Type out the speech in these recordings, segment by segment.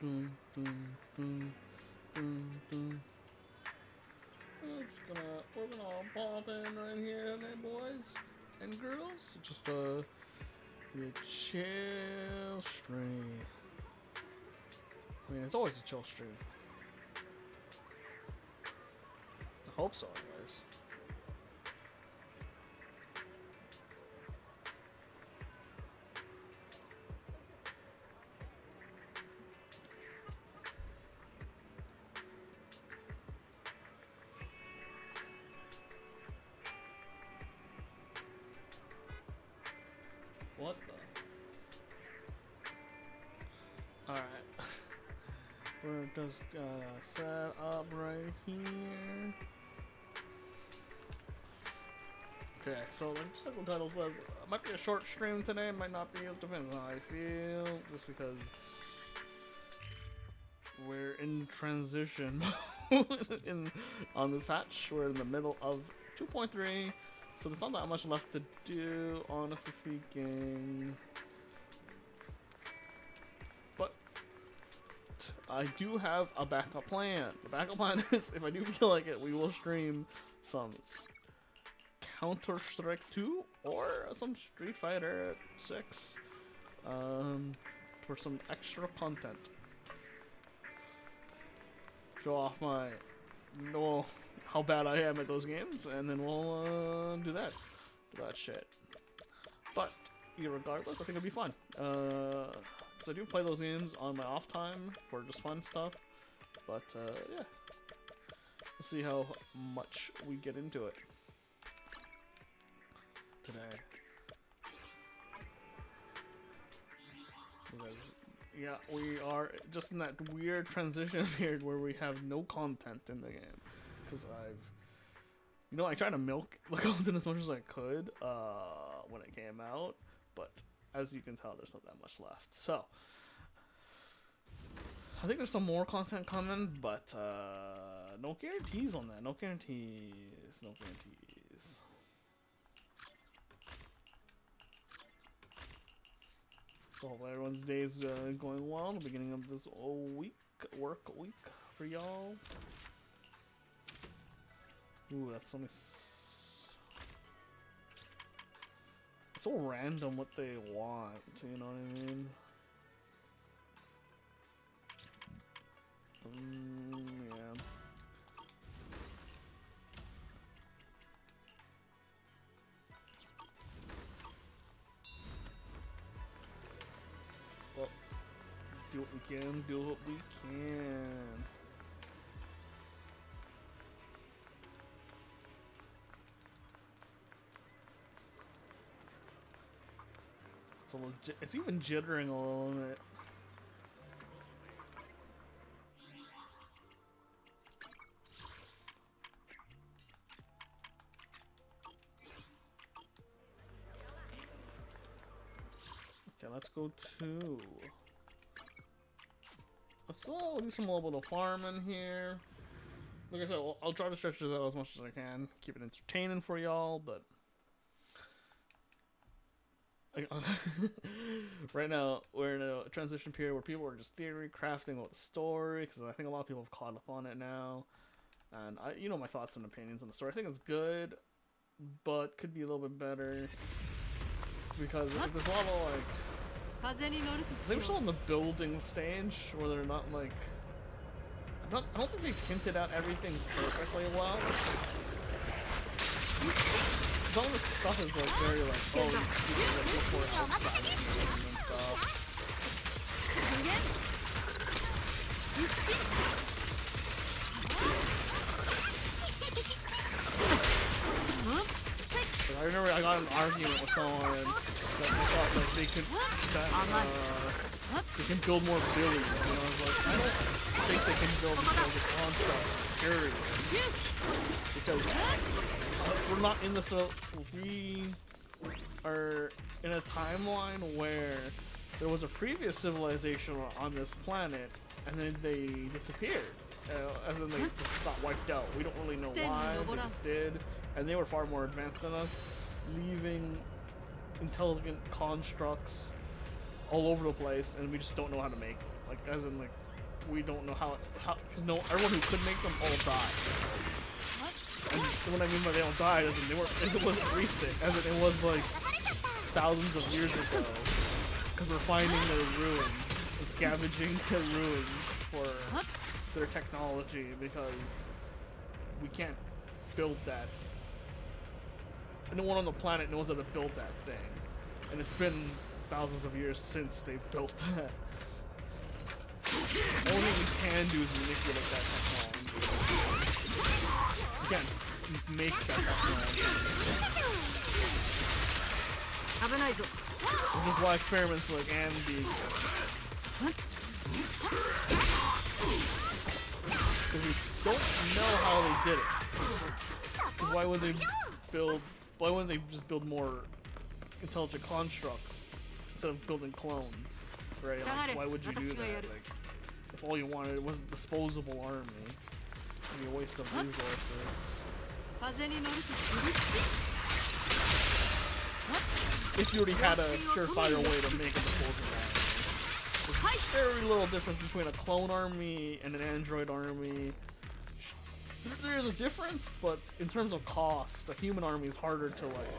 Dun, dun, dun, dun, dun. We're gonna pop in right here, okay, boys and girls. Just be a chill stream. I mean, it's always a chill stream. I hope so, anyways. What the? Alright. We're just gonna set up right here. Okay, so like the title says, it might be a short stream today, might not be, it depends on how I feel, just because we're in transition on this patch. We're in the middle of 2.3, so there's not that much left to do, honestly speaking. But I do have a backup plan. The backup plan is, if I do feel like it, we will stream some Counter-Strike 2 or some Street Fighter 6 for some extra content. Show off my, well, how bad I am at those games, and then we'll do that shit. But regardless, I think it'll be fun. Because I do play those games on my off time for just fun stuff. But yeah, we'll see how much we get into it today. Because, yeah, we are just in that weird transition period where we have no content in the game. Because I tried to milk the content as much as I could when it came out, but as you can tell, there's not that much left. So, I think there's some more content coming, but no guarantees on that. No guarantees. No guarantees. So hopefully everyone's day is going well. The beginning of this work week for y'all. Ooh, that's something. It's so random what they want. You know what I mean? Yeah. Well, do what we can, do what we can. It's even jittering a little bit. Okay, let's go to. We'll do some little bit of farming here. Like I said, I'll try to stretch this out as much as I can, keep it entertaining for y'all, but. Right now, we're in a transition period where people are just theory crafting about the story, because I think a lot of people have caught up on it now. And you know my thoughts and opinions on the story. I think it's good, but could be a little bit better. Because like, there's a lot of like. I think we're still in the building stage where they're not like. I don't think they've hinted at everything perfectly well. Some of the stuff is like very like, oh, you can look for it outside and stuff. I remember I got an argument with someone that I thought like they can build more buildings, and I was like, I don't think they can build because the constructs, period. Because we're not in this, we are in a timeline where there was a previous civilization on this planet, and then they disappeared. As in, they just got wiped out. We don't really know why, they just did. And they were far more advanced than us, leaving intelligent constructs all over the place, and we just don't know how to make them. Like, as in, like, we don't know how because no everyone who could make them all died. And what I mean by they all died is it wasn't recent, as in it was like thousands of years ago. Because we're finding their ruins and scavenging their ruins for their technology because we can't build that. No one on the planet knows how to build that thing. And it's been thousands of years since they built that. The only thing we can do is manipulate that technology. We can't make that technology. Which is why experiments like Andy exist. Because we don't know how they did it. Because why wouldn't they just build more intelligent constructs instead of building clones? Right? Like, why would you do that? Like, if all you wanted was a disposable army, it'd be a waste of resources. If you already had a surefire way to make a disposable army. There's very little difference between a clone army and an android army. There's a difference, but in terms of cost, a human army is harder to like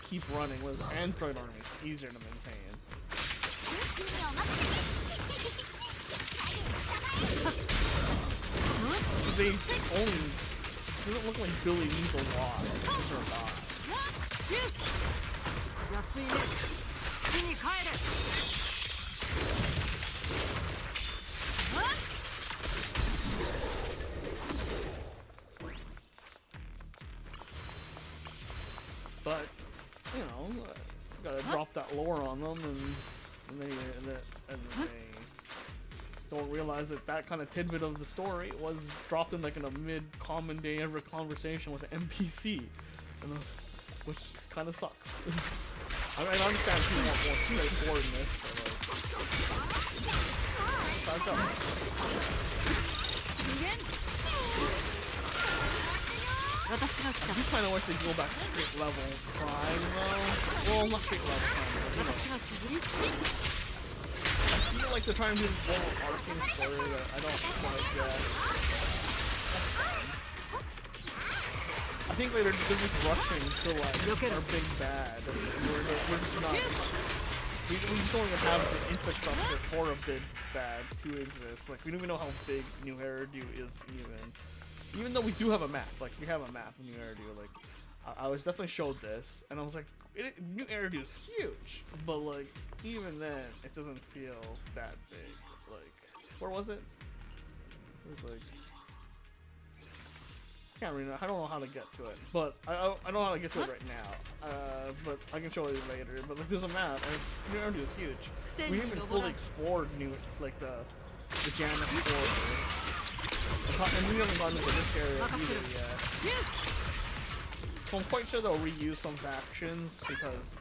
keep running, whereas an android army is easier to maintain. They only doesn't look like Billy needs a lot to survive. But you know, you gotta drop that lore on them, and they don't realize that kind of tidbit of the story was dropped in like in a mid-common day every conversation with an NPC, which kind of sucks. I mean, I understand people want more straightforwardness, but like, back up. I do kind of wish they'd go back to straight level crime though. Well, not straight level crime, but you know. I feel like they're trying to do this overarching story that I don't quite get. I think they're just rushing to like our big bad, and we're just not. We just don't even have the infrastructure for a big bad to exist. Like we don't even know how big New Eridu is even though we do have a map. Like we have a map of New Eridu. Like I was definitely showed this, and I was like, New Eridu is huge, but like even then, it doesn't feel that big. Like where was it? It was like. I don't know how to get to it, but I know how to get to it right now. But I can show you later. But like, there's a map, and New Eridu is huge. We haven't fully explored the Janus border, and we haven't gotten into this area either yet. So I'm quite sure they'll reuse some factions because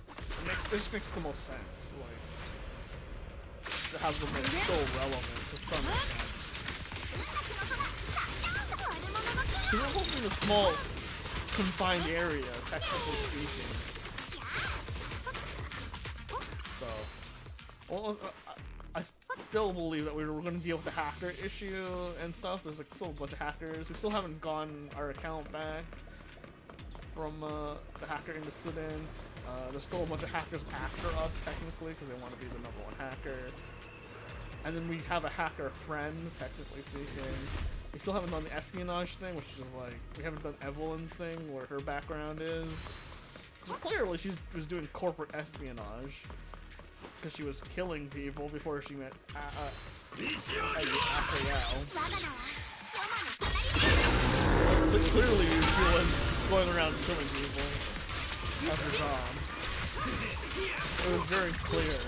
it just makes the most sense. Like to have them like so relevant to some extent. Because we're supposed to be in a small, confined area, technically speaking. So, well, I still believe that we're going to deal with the hacker issue and stuff. There's like still a bunch of hackers. We still haven't gotten our account back from the hacker incident. There's still a bunch of hackers after us, technically, because they want to be the #1 hacker. And then we have a hacker friend, technically speaking. We still haven't done the espionage thing, which is like, we haven't done Evelyn's thing, where her background is. Because clearly she was doing corporate espionage. Because she was killing people before she met Asriel. Clearly she was going around killing people as her job. It was very clear.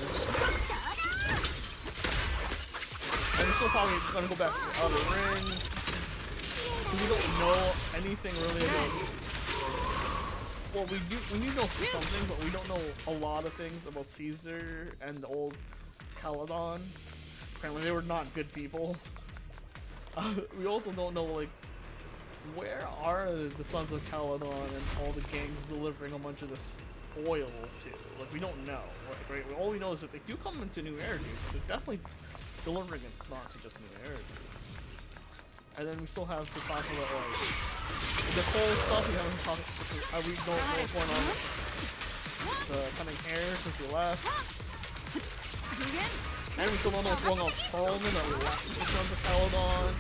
And we're still probably gonna go back to the outer ring. So we don't know anything really about. Well, we need to know something, but we don't know a lot of things about Caesar and the old Caledon. Apparently, they were not good people. We also don't know like where are the Sons of Caledon and all the gangs delivering a bunch of this oil to. Like we don't know. Like, right? All we know is that they do come into New Eridu. There's definitely delivering it not to just new air. And then we still have to talk about like the whole stuff we haven't talked about. We don't know what's going on with the cunning hair since we left. And we still don't know what's going on with Perlman that we left in terms of Peladon.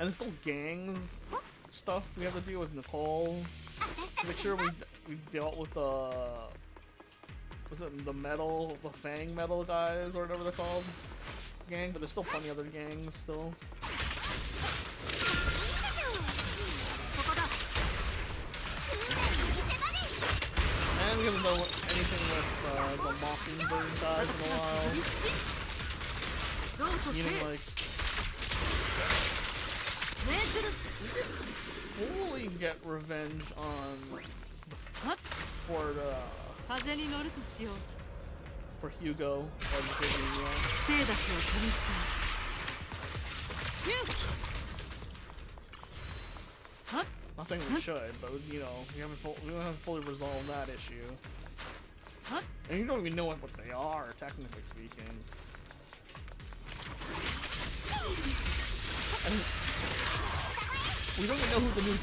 And there's still gangs stuff we have to deal with Nicole. To make sure we dealt with the the Fang metal guys or whatever they're called. Gang, but there's still plenty of other gangs still. And we haven't done anything with the Mockingbird guys in a while. Meaning like fully get revenge on for Hugo. Not saying we should, but you know, we haven't fully resolved that issue. And you don't even know what they are, technically speaking. And we don't even know who the new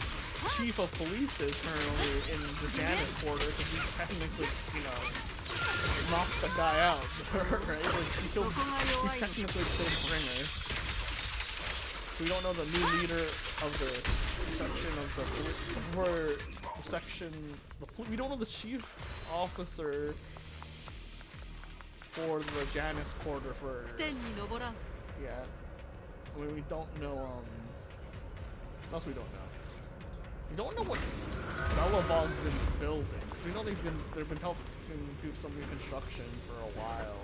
chief of police is currently in the Janus quarter, because he technically, you know, knocked the guy out, right? Like, he technically killed Bringer. We don't know the new leader of the section of the section. We don't know the chief officer for the Janus quarter for yet. I mean, we don't know. What else we don't know? We don't know what Bellabog's been building. So we know they've been helping do some reconstruction for a while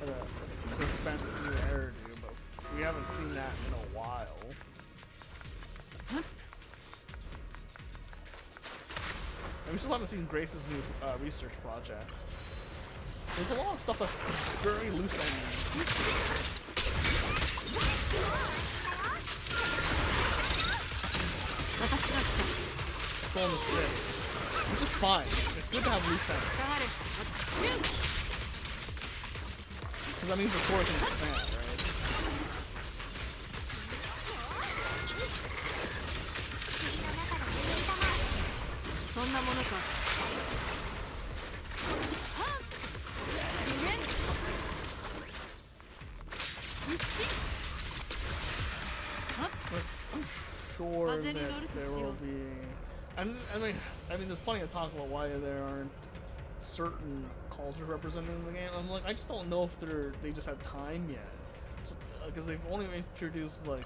to expand the new hairdo, but we haven't seen that in a while. And we still haven't seen Grace's new research project. There's a lot of stuff that's very loose ends. Still in the city, which is fine. It's good to have loose ends. Because that means the core can expand, right? I'm sure that there will be, I mean, there's plenty of talk about why there aren't certain cultures represented in the game. I'm like, I just don't know if they just had time yet, because they've only introduced, like,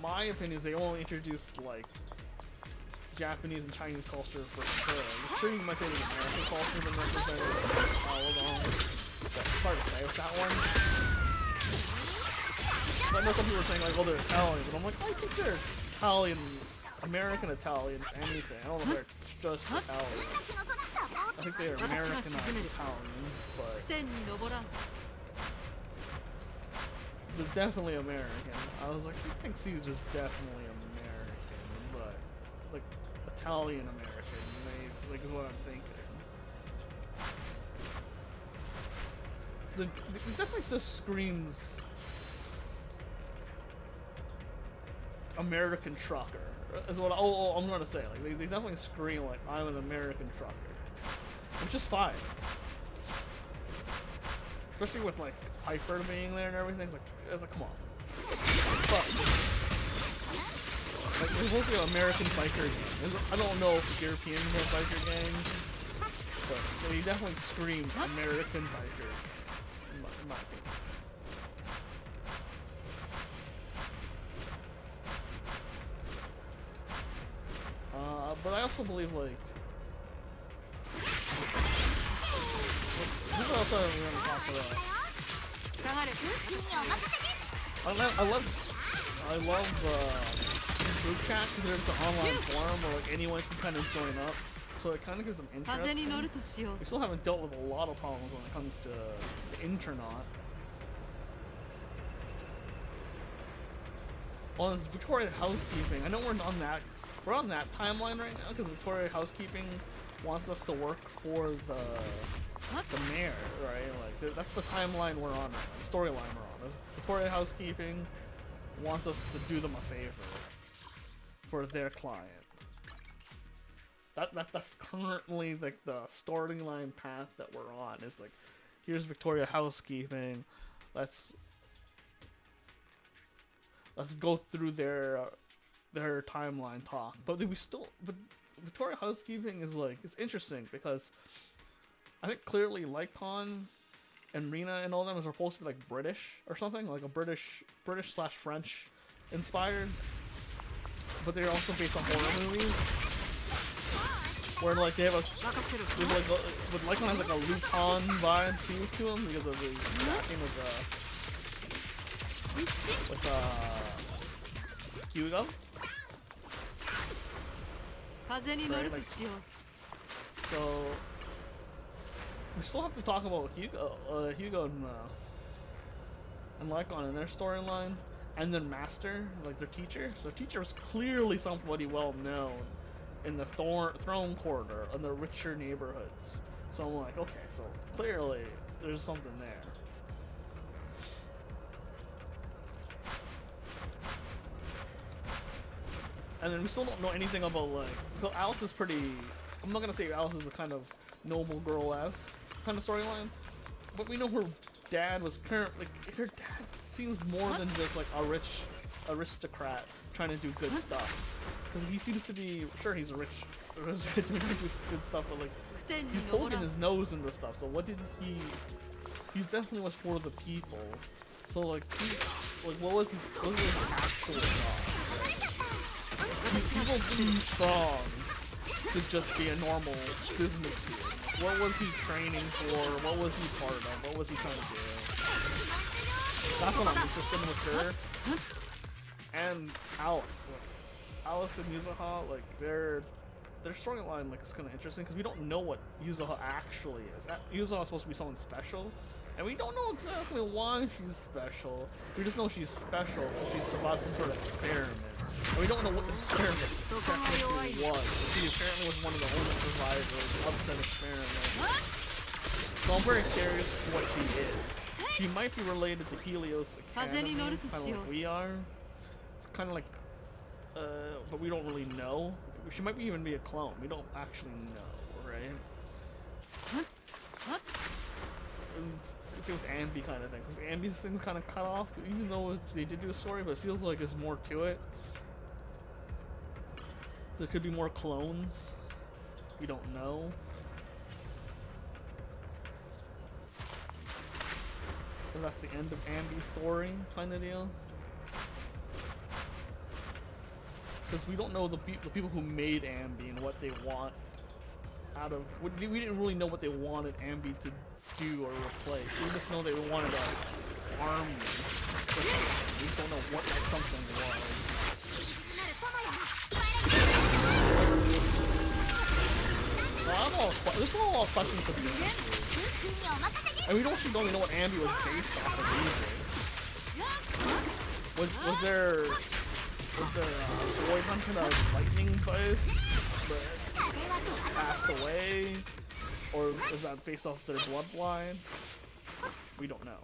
my opinion is they only introduced like Japanese and Chinese culture for sure. I'm sure you might say there's American culture been represented. It's hard to say with that one. I know some people are saying like, oh, they're Italian, but I'm like, I think they're Italian, American Italian, if anything. I don't know if they're just Italian. I think they are Americanized Italians, but they're definitely American. I was like, I think Caesar's definitely American, but like Italian American, like is what I'm thinking. It definitely just screams American trucker. Is what I'm gonna say. Like they definitely scream like I'm an American trucker, which is fine. Especially with like Piper being there and everything. It's like come on. Fuck. Like there's supposed to be an American biker gang. I don't know if Europeans have biker gangs, but they definitely scream American biker. In my opinion. But I also believe like this is also we're gonna talk about. I love group chat because there's an online forum where like anyone can kind of join up, so it kind of gives them interest. We still haven't dealt with a lot of problems when it comes to the Internaut. Well, it's Victoria Housekeeping. I know we're on that timeline right now because Victoria Housekeeping wants us to work for the mayor, right? Like that's the timeline we're on right now, the storyline we're on. Victoria Housekeeping wants us to do them a favor for their client. That's currently like the storyline path that we're on. Is like, here's Victoria Housekeeping. Let's go through their timeline talk. But Victoria Housekeeping is like, it's interesting because I think clearly Lycon and Rina and all them are supposed to be like British or something, like a British / French inspired, but they're also based on horror movies. Where like they have but Lycon has like a Lupin vibe to them because of the backing with Hugo. Right? Like, so we still have to talk about Hugo and Lycon and their storyline, and then Master, like their teacher. Their teacher was clearly somebody well known in the Throne Quarter and the richer neighborhoods. So I'm like, okay, so clearly there's something there. And then we still don't know anything about like, because Alice is pretty, I'm not gonna say Alice is a kind of noble girl-esque kind of storyline, but we know her dad was currently, like, her dad seems more than just like a rich aristocrat trying to do good stuff. Because he seems to be, sure he's a rich, doing good stuff, but like, he's poking his nose into stuff, so what did he definitely was for the people. So like, what was his actual job? Right? He was too strong to just be a normal business dude. What was he training for? What was he part of? What was he trying to do? That's what I'm interested in with her. And Alice. Like, Alice and Yuzuha, like, their storyline, like, is kind of interesting because we don't know what Yuzuha actually is. Yuzuha is supposed to be someone special, and we don't know exactly why she's special. We just know she's special because she survived some sort of experiment. And we don't know what the experiment technically was, but she apparently was one of the only survivors of said experiment. So I'm very curious what she is. She might be related to Helios Academy, kind of like we are. It's kind of like, but we don't really know. She might even be a clone. We don't actually know, right? It's with Ambi kind of thing, because Ambi's thing's kind of cut off, even though they did do a story, but it feels like there's more to it. There could be more clones. We don't know. So that's the end of Ambi's story, kind of deal. Because we don't know the people who made Ambi and what they want out of. We didn't really know what they wanted Ambi to do or replace. We just know they wanted an army. We just don't know what that something was. Well, there's not a lot of questions to be answered. And we don't actually know what Ambi was based off of either. Was there boy hunting a lightning base that passed away? Or is that based off their bloodline? We don't know.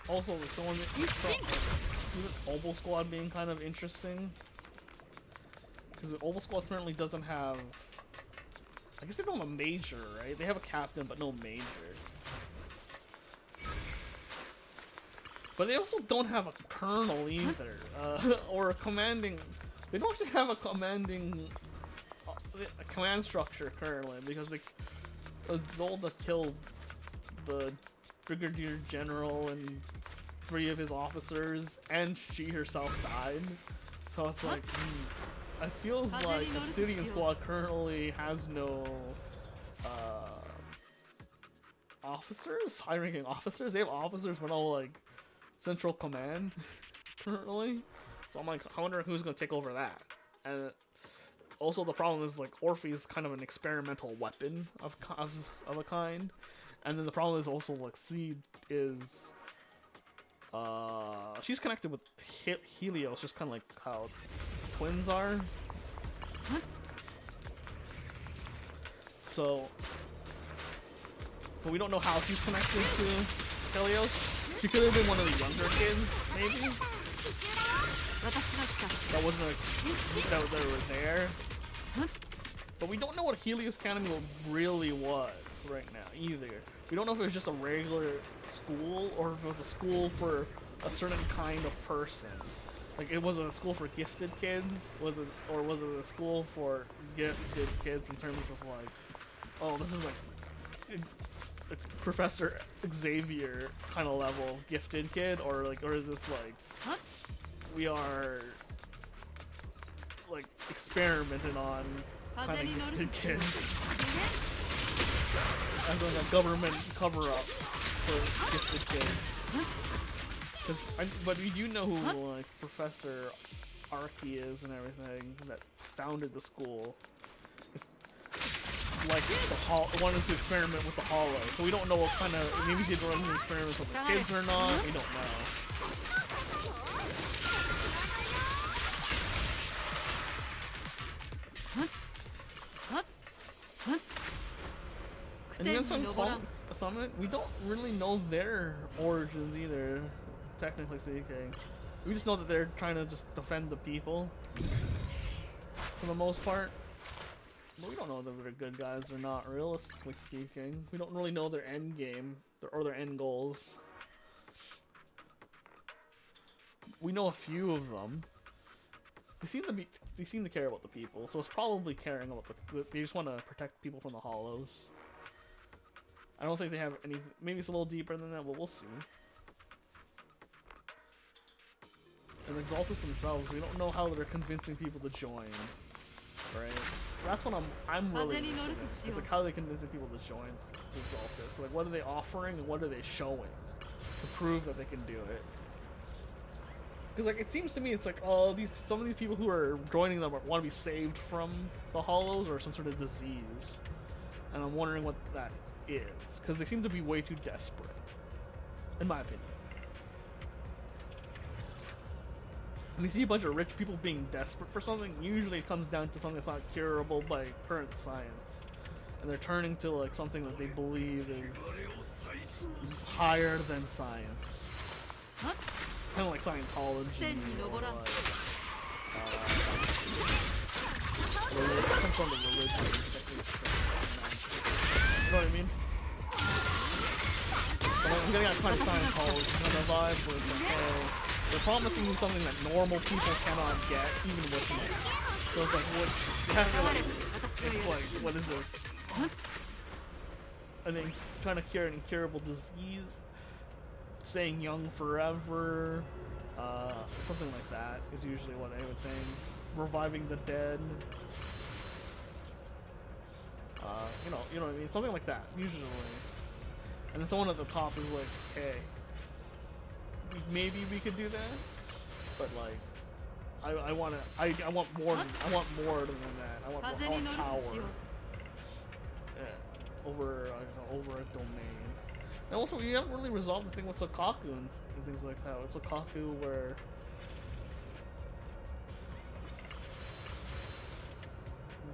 Also, someone Obel Squad being kind of interesting. Because the Obel Squad currently doesn't have... I guess they don't have a major, right? They have a captain, but no major. But they also don't have a colonel either, or a commanding. They don't actually have a commanding, command structure currently because Zolda killed the brigadier general and 3 of his officers, and she herself died. So it's like, it feels like Obsidian Squad currently has no officers, high-ranking officers. They have officers, but no like central command currently. So I'm like, I wonder who's gonna take over that. And also the problem is like Orphe is kind of an experimental weapon of a kind. And then the problem is also like Seed is She's connected with Helios, just kind of like how twins are. So, but we don't know how she's connected to Helios. She could have been one of the younger kids, maybe. That wasn't like that they were there. But we don't know what Helios Academy really was right now either. We don't know if it was just a regular school or if it was a school for a certain kind of person. Like, it was a school for gifted kids, or was it a school for gifted kids in terms of like, oh, this is like a Professor Xavier kind of level gifted kid, or is this like we are like experimenting on kind of gifted kids as like a government cover-up for gifted kids. But we do know who like Professor Archie is and everything that founded the school. Like wanted to experiment with the Hollow, so we don't know what kind of, maybe he did run experiments with the kids or not. We don't know. And even some Summit, we don't really know their origins either, technically speaking. We just know that they're trying to just defend the people, for the most part. But we don't know that they're good guys or not, realistically speaking. We don't really know their end game, or their end goals. We know a few of them. They seem to care about the people, so it's probably caring about they just want to protect people from the Hollows. I don't think they have any. Maybe it's a little deeper than that, but we'll see. And Exaltus themselves, we don't know how they're convincing people to join, right? That's what I'm really interested in. It's like how are they convincing people to join Exaltus? So like, what are they offering and what are they showing to prove that they can do it? Because like it seems to me, it's like, oh, some of these people who are joining them want to be saved from the Hollows or some sort of disease, and I'm wondering what that is, because they seem to be way too desperate, in my opinion. When you see a bunch of rich people being desperate for something, usually it comes down to something that's not curable by current science, and they're turning to like something that they believe is higher than science. Kind of like Scientology, or like, some sort of religion you know what I mean? So I'm getting that kind of Scientology kind of vibe where it's like, oh, they're promising you something that normal people cannot get, even with money. So it's like, what? You have to like, it's like, what is this? I think trying to cure an incurable disease, staying young forever, something like that is usually what I would think. Reviving the dead. You know what I mean? Something like that, usually. And then someone at the top is like, hey, maybe we could do that, but like, I want more than that. I want power. Yeah, over a domain. And also, we haven't really resolved the thing with Sokaku and things like that. It's Sokaku where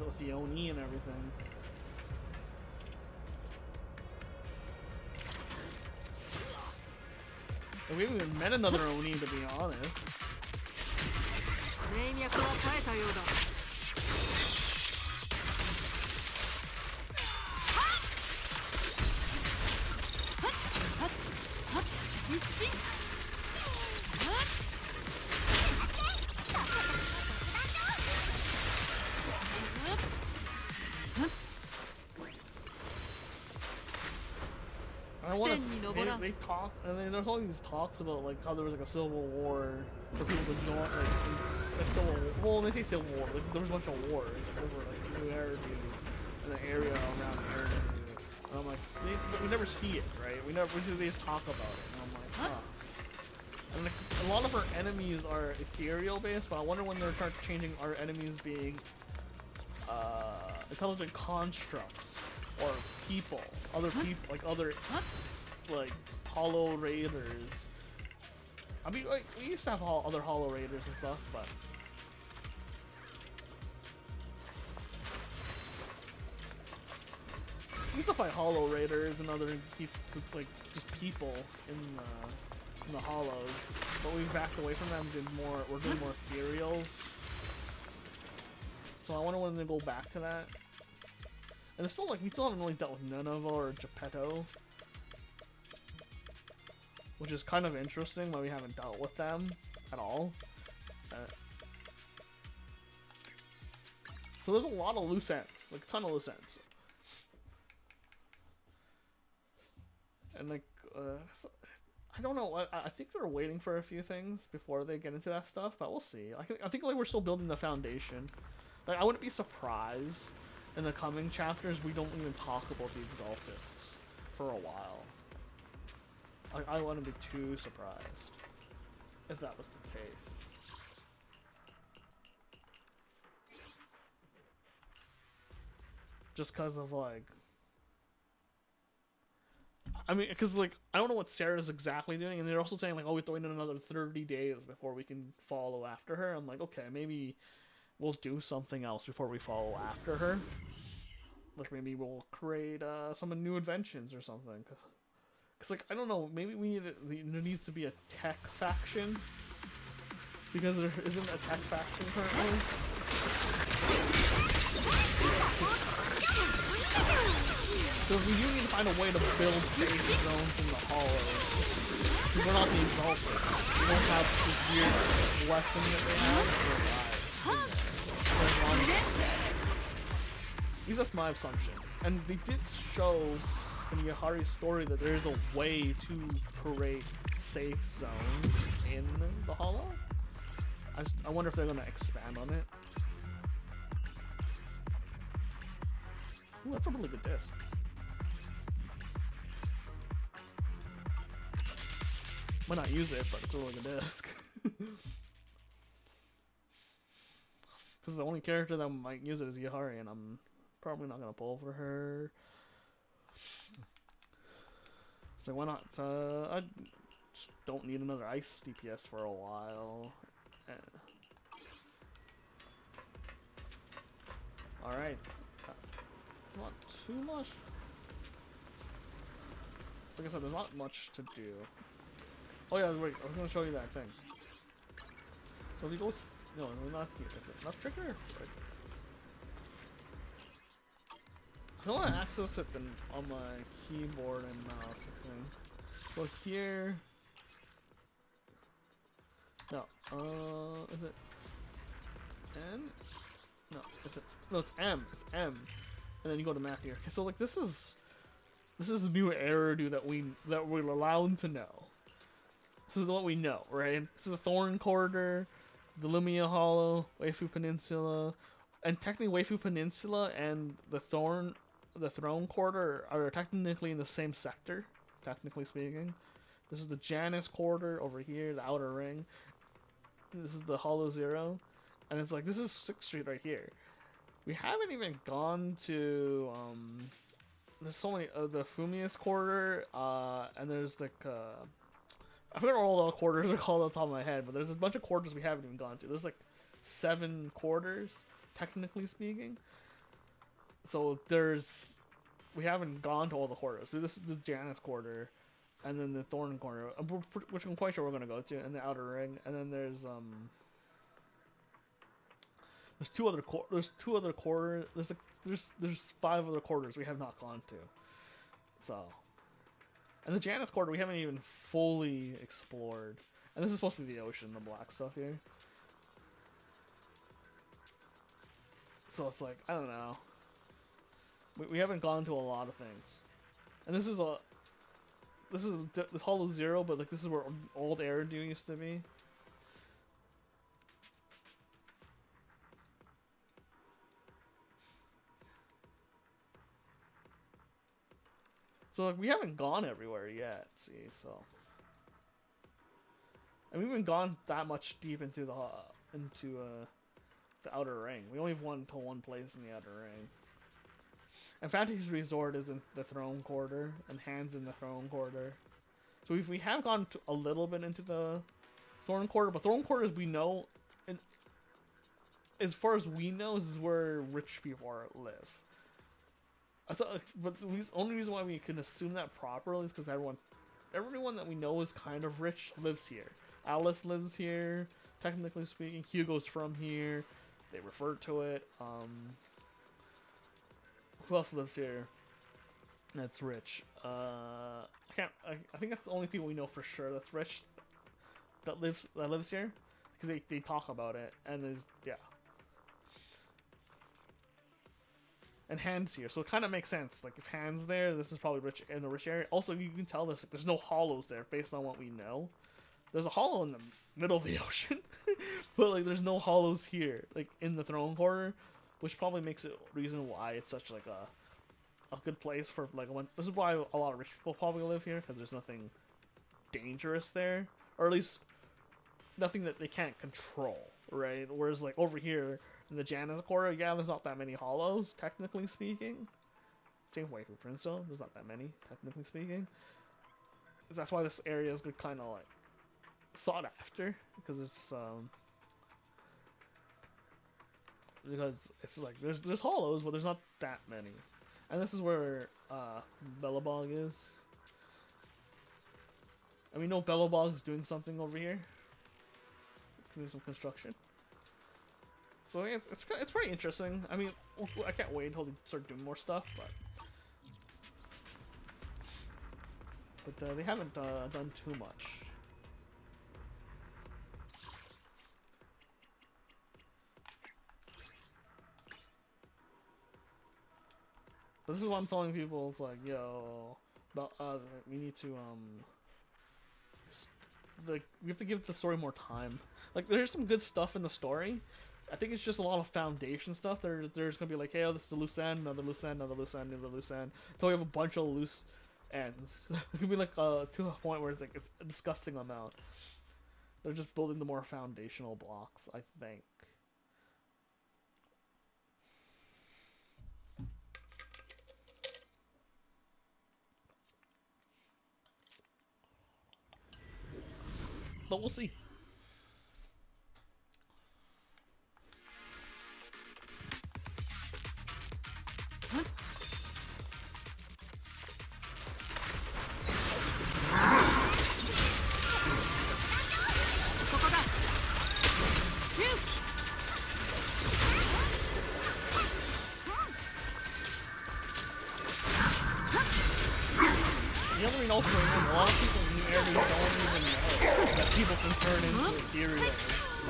with the Oni and everything. And we haven't even met another Oni, to be honest. They talk, and then there's all these talks about like how there was like a civil war for people to join, like civil war. Well, when they say civil war, like there was a bunch of wars over like New Eridu and the area around Eridu. And I'm like, we never see it, right? We just talk about it, and I'm like, huh. And like, a lot of our enemies are ethereal based, but I wonder when they're start changing our enemies being intelligent constructs or people, other people, like other. Like hollow raiders I mean, like, we used to have other Hollow Raiders and stuff, but we used to fight Hollow Raiders and other like just people in the Hollows, but we backed away from them. We're doing more ethereals. So I wonder when they go back to that. And it's still like we still haven't really dealt with Nineveh or Geppetto, which is kind of interesting why we haven't dealt with them at all. So there's a lot of loose ends, like a ton of loose ends. And like, I don't know. I think they're waiting for a few things before they get into that stuff, but we'll see. I think like we're still building the foundation. Like I wouldn't be surprised in the coming chapters we don't even talk about the Exaltists for a while. I wouldn't be too surprised if that was the case. Just because of like, I mean, because like I don't know what Sarah's exactly doing, and they're also saying like, oh, we have to wait another 30 days before we can follow after her. I'm like, okay, maybe we'll do something else before we follow after her. Like maybe we'll create some new inventions or something. Cause like I don't know, maybe there needs to be a tech faction, because there isn't a tech faction currently. So we do need to find a way to build safe zones in the Hollow. Because we're not the Exalted. We don't have this weird blessing that they have. At least that's my assumption. And they did show in Yahari's story that there's a way to create safe zones in the Hollow. I wonder if they're going to expand on it. Ooh, that's a really good disc. Might not use it, but it's a really good disc. Because the only character that might use it is Yahari, and I'm probably not going to pull for her. So why not? I just don't need another ice DPS for a while. Alright. Not too much. Like I said, there's not much to do. Oh yeah, wait, I was gonna show you that thing. So if you go, no, not here. Is it left trigger? Right. I don't want to access it on my keyboard and mouse. I think. So here. No, is it N? No, it's M. It's M. And then you go to map here. Okay, so like this is a new error that we're allowed to know. This is what we know, right? This is the Thorn Corridor, the Lumia Hollow, Waifu Peninsula, and technically Waifu Peninsula and the Throne Corridor are technically in the same sector, technically speaking. This is the Janus Corridor over here, the Outer Ring. This is the Hollow Zero, and it's like this is 6th Street right here. We haven't even gone to there's so many the Fumius Corridor, and there's like I forget what all the quarters are called off the top of my head, but there's a bunch of quarters we haven't even gone to. There's like 7 quarters, technically speaking. So we haven't gone to all the quarters. This is the Janus Quarter, and then the Thorn Corner, which I'm quite sure we're gonna go to, and the Outer Ring, and then there's 2 other quarters. There's 5 other quarters we have not gone to. So. And the Janus Quarter we haven't even fully explored. And this is supposed to be the ocean, the black stuff here. So it's like, I don't know. We haven't gone to a lot of things. And this is Hollow Zero, but like this is where old Eridu used to be. So like we haven't gone everywhere yet, see, so. And we haven't gone that much deep into the Outer Ring. We only have one place in the Outer Ring. And Fantasy's Resort is in the Throne Corridor, and Hands in the Throne Corridor. So we have gone a little bit into the Thorn Quarter, but Thorn Quarter, as we know, and as far as we know, this is where rich people live. But the only reason why we can assume that properly is because everyone that we know is kind of rich lives here. Alice lives here, technically speaking. Hugo's from here. They refer to it. Who else lives here? That's rich. I think that's the only people we know for sure that's rich. That lives here, because they talk about it, and yeah. And Hand's here, so it kind of makes sense. Like, if Hand's there, this is probably rich in a rich area. Also, you can tell there's no hollows there based on what we know. There's a hollow in the middle of the ocean, but like there's no hollows here, like in the Throne Quarter, which probably makes it reason why it's such like a good place for like this is why a lot of rich people probably live here, because there's nothing dangerous there, or at least nothing that they can't control, right? Whereas like over here in the Janus Quarter, yeah, there's not that many hollows, technically speaking. Same way for Princeton, there's not that many, technically speaking. That's why this area is kind of like sought after, because it's like there's hollows, but there's not that many. And this is where Bellabog is. And we know Bellabog's doing something over here, doing some construction. So it's pretty interesting. I mean, I can't wait until they start doing more stuff, but they haven't done too much. But this is what I'm telling people. It's like, yo, we need to we have to give the story more time. Like, there's some good stuff in the story. I think it's just a lot of foundation stuff. There's gonna be like, hey, oh, this is a loose end, another loose end, another loose end, another loose end. So we have a bunch of loose ends. It could be like to a point where it's like it's a disgusting amount. They're just building the more foundational blocks, I think. But we'll see. The other thing also, a lot of people in the area don't even know that people can turn into ethereal.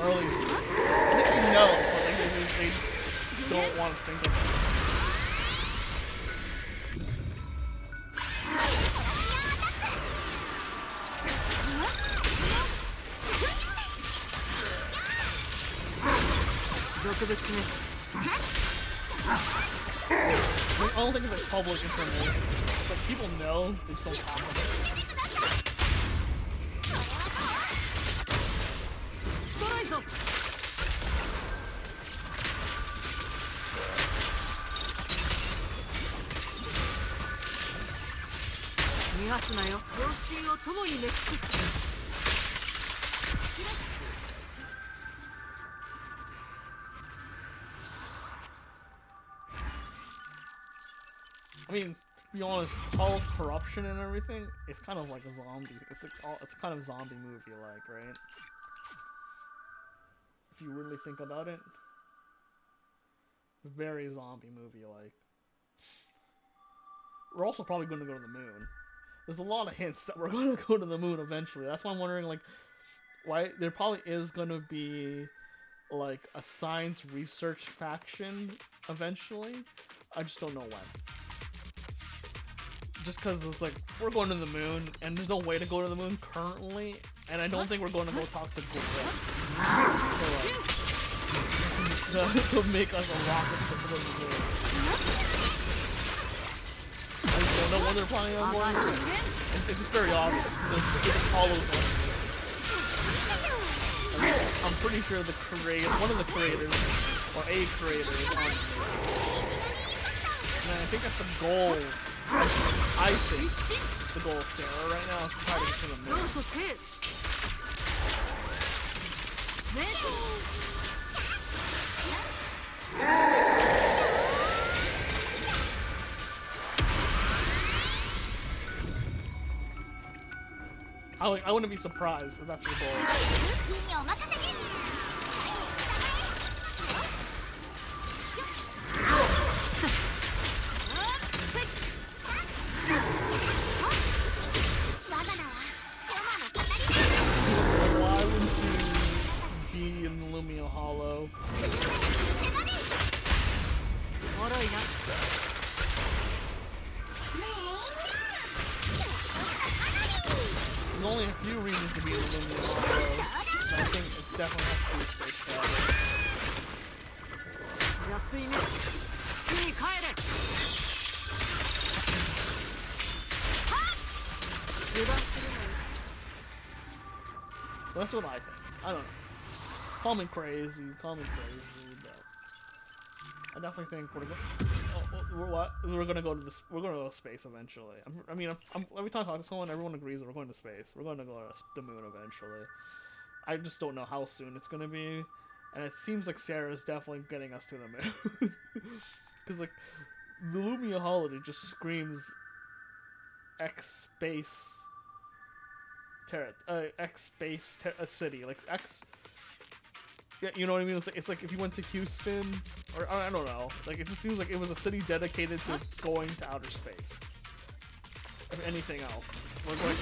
Or at least, I think they know, but they just don't want to think of it. I don't think it's like public information, but people know, they just don't talk about it. I mean, to be honest, all corruption and everything, it's kind of like a zombie. It's kind of zombie movie like, right? If you really think about it, very zombie movie like. We're also probably going to go to the moon. There's a lot of hints that we're going to go to the moon eventually. That's why I'm wondering, like, why there probably is going to be like a science research faction eventually. I just don't know when. Just because it's like, we're going to the moon, and there's no way to go to the moon currently, and I don't think we're going to go talk to Gorilla. So, like, to make us a rocket trip to the moon. I just don't know when they're planning on going. It's just very obvious, because it's hollows on it. I'm pretty sure the creator, one of the creators, or a creator, is on it. And I think that's the goal. I think the goal of Sarah right now is to try to get to the moon. I wouldn't be surprised if that's your goal. Why wouldn't you be in the Lumia Hollow? There's only a few reasons to be in the Lumia Hollow. I think it's definitely has to be space travel. That's what I think. I don't know. Call me crazy, but I definitely think we're gonna go to this. We're gonna go to space eventually. Every time I talk to someone, everyone agrees that we're going to space. We're going to go to the moon eventually. I just don't know how soon it's gonna be, and it seems like Sarah's definitely getting us to the moon. Because like the Lumia Holiday just screams X space. A city, like X. Yeah, you know what I mean? It's like if you went to Houston, or I don't know. Like it just feels like it was a city dedicated to going to outer space. If anything else, we're going.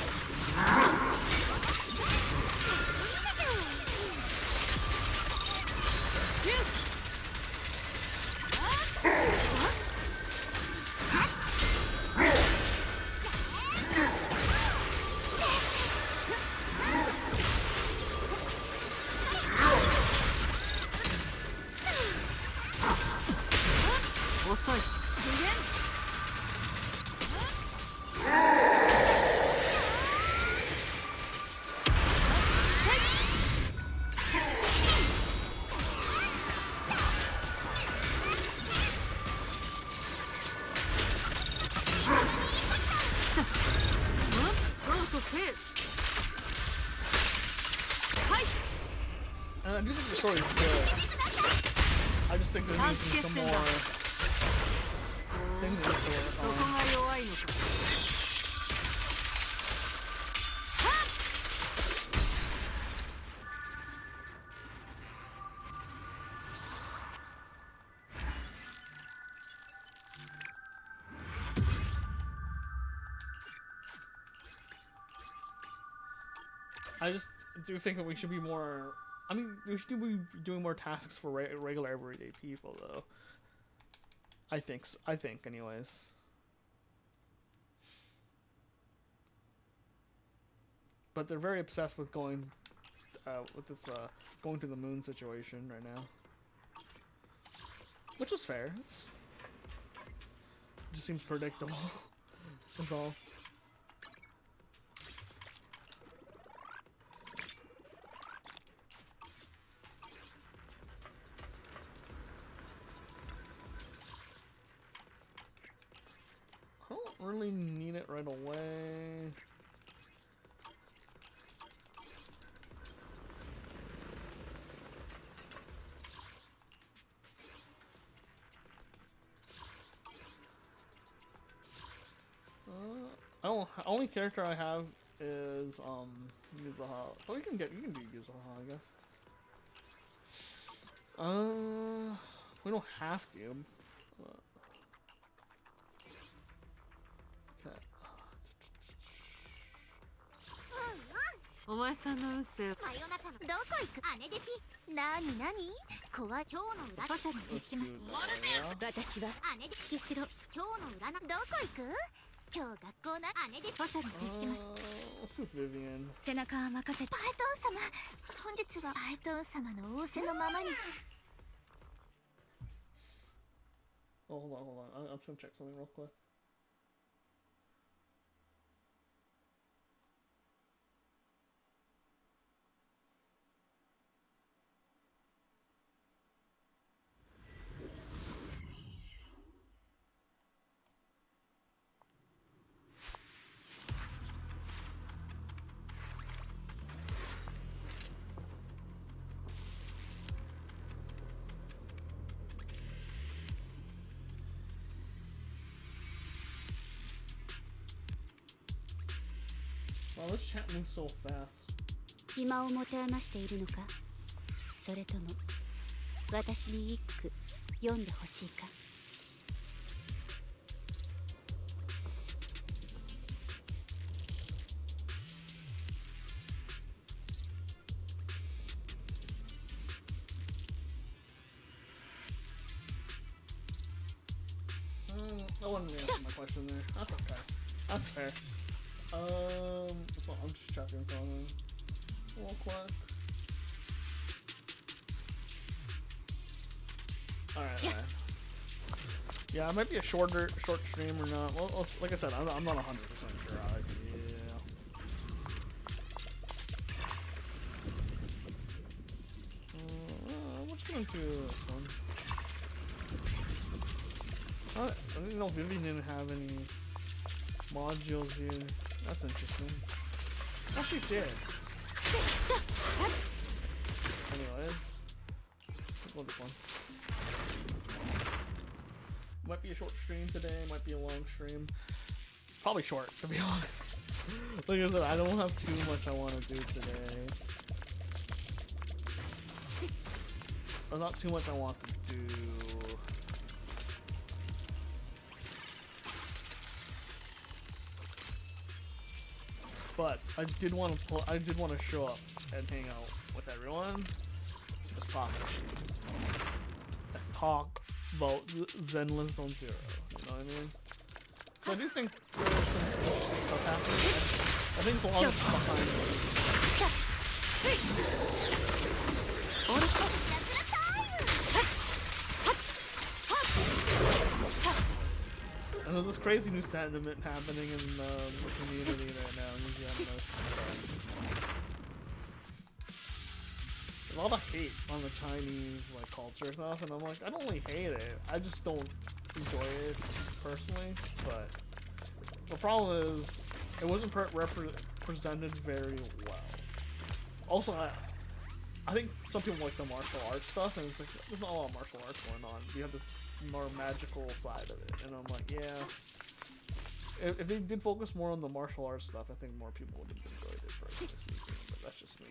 I do think the story is good. I just think there needs to be some more things to work on. I just do think that we should be more. I mean, we should be doing more tasks for regular everyday people, though. I think, anyways. But they're very obsessed with going, going to the moon situation right now, which is fair. It just seems predictable. That's all. Really need it right away. Only character I have is Yuzuha. But you can do Yuzuha, I guess. We don't have to. Okay. お前さんの運勢。真夜中のどこ行く？姉弟子。なになに？怖い。今日の裏パサに徹します。私は姉弟子きしろ。今日の裏などこ行く？今日学校な姉弟子パサに徹します。背中は任せ。パイトン様。本日はパイトン様の仰せのままに。Oh, hold on. I'm just gonna check something real quick. Oh, this chat moves so fast. 暇を持て余しているのか、それとも私に一句読んでほしいか。I wouldn't answer my question there. That's okay. That's fair. I'm just checking something real quick. Alright. Yeah, it might be a short stream or not. Well, like I said, I'm not 100% sure. Yeah. What's going to this one? I didn't know Vivian didn't have any modules here. That's interesting. Actually, did. Anyways, let's go this one. Might be a short stream today. Might be a long stream. Probably short, to be honest. Like I said, I don't have too much I want to do today. There's not too much I want to do. But I did want to show up and hang out with everyone. Just talk about Zenless Zone Zero. You know what I mean? So I do think there's some interesting stuff happening. I think the longest behind and there's this crazy new sentiment happening in the community right now in Zenless. There's a lot of hate on the Chinese like culture stuff, and I'm like, I don't really hate it. I just don't enjoy it personally. But the problem is, it wasn't represented very well. Also, I think some people like the martial arts stuff, and it's like there's not a lot of martial arts going on. You have this more magical side of it, and I'm like, yeah. If they did focus more on the martial arts stuff, I think more people would have enjoyed it, personally speaking. But that's just me.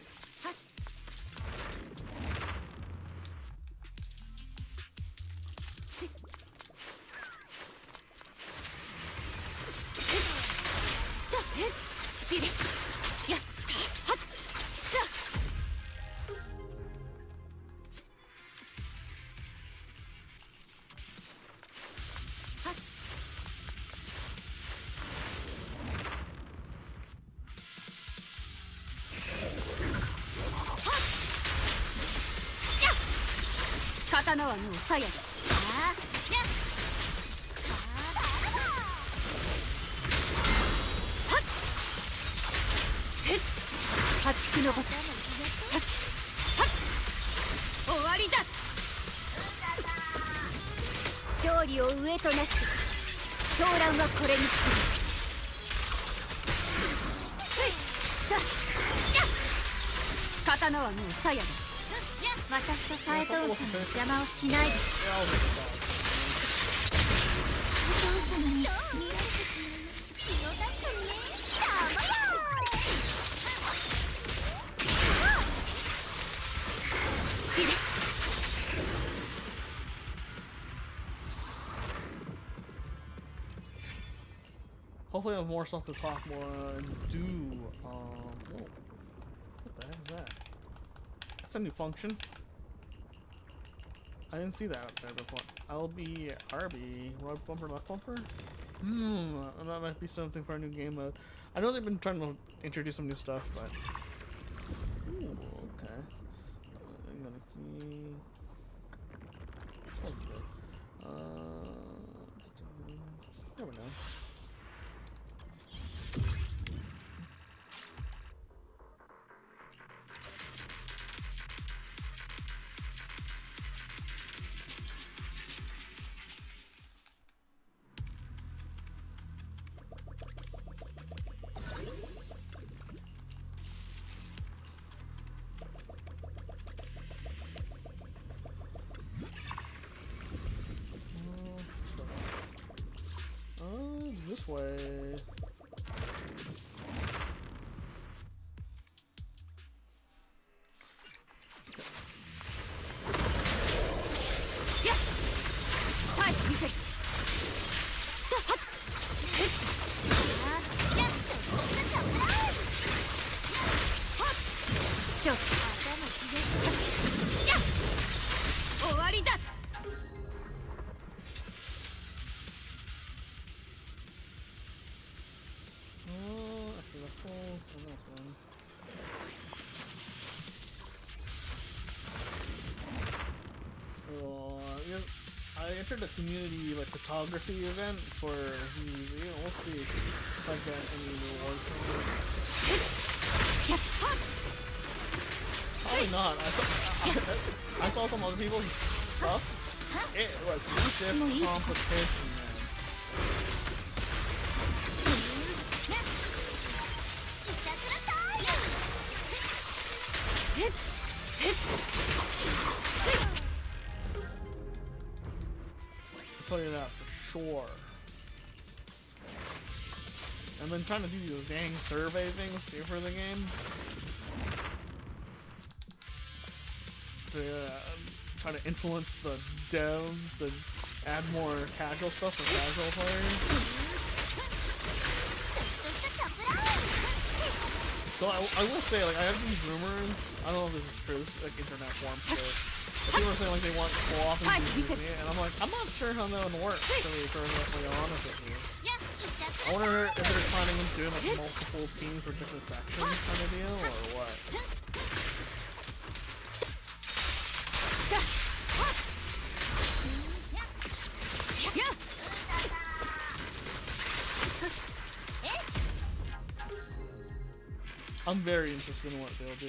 刀はもう鞘だ。破竹のごとし終わりだ。勝利を上となし狂乱はこれにする。刀はもう鞘だ。私とカエトウさんの邪魔をしないで。お父様に見られてしまいました。気を出したね。ダメよ。チリ。Hopefully I have more stuff to talk more and do. Whoa. What the heck is that? That's a new function. I didn't see that up there before. LB, RB, right bumper, left bumper? That might be something for a new game mode. I know they've been trying to introduce some new stuff, but... Ooh, okay. I'm gonna key... That's good. There we go. This way. After the falls and this one. Yeah, I entered a community like photography event for museum. We'll see if I get any reward from it. Probably not. I saw some other people's stuff. It was stiff competition, man. I'll tell you that for sure. I've been trying to do these dang survey things for the game. To try to influence the devs to add more casual stuff for casual players. So I will say, like, I have these rumors. I don't know if this is true. This is like internet form shit. But people are saying like they want co-op and and I'm like, I'm not sure how that would work. To be perfectly honest with you. I wonder if they're planning on doing like multiple teams for different sections kind of deal, or what. I'm very interested in what they'll do.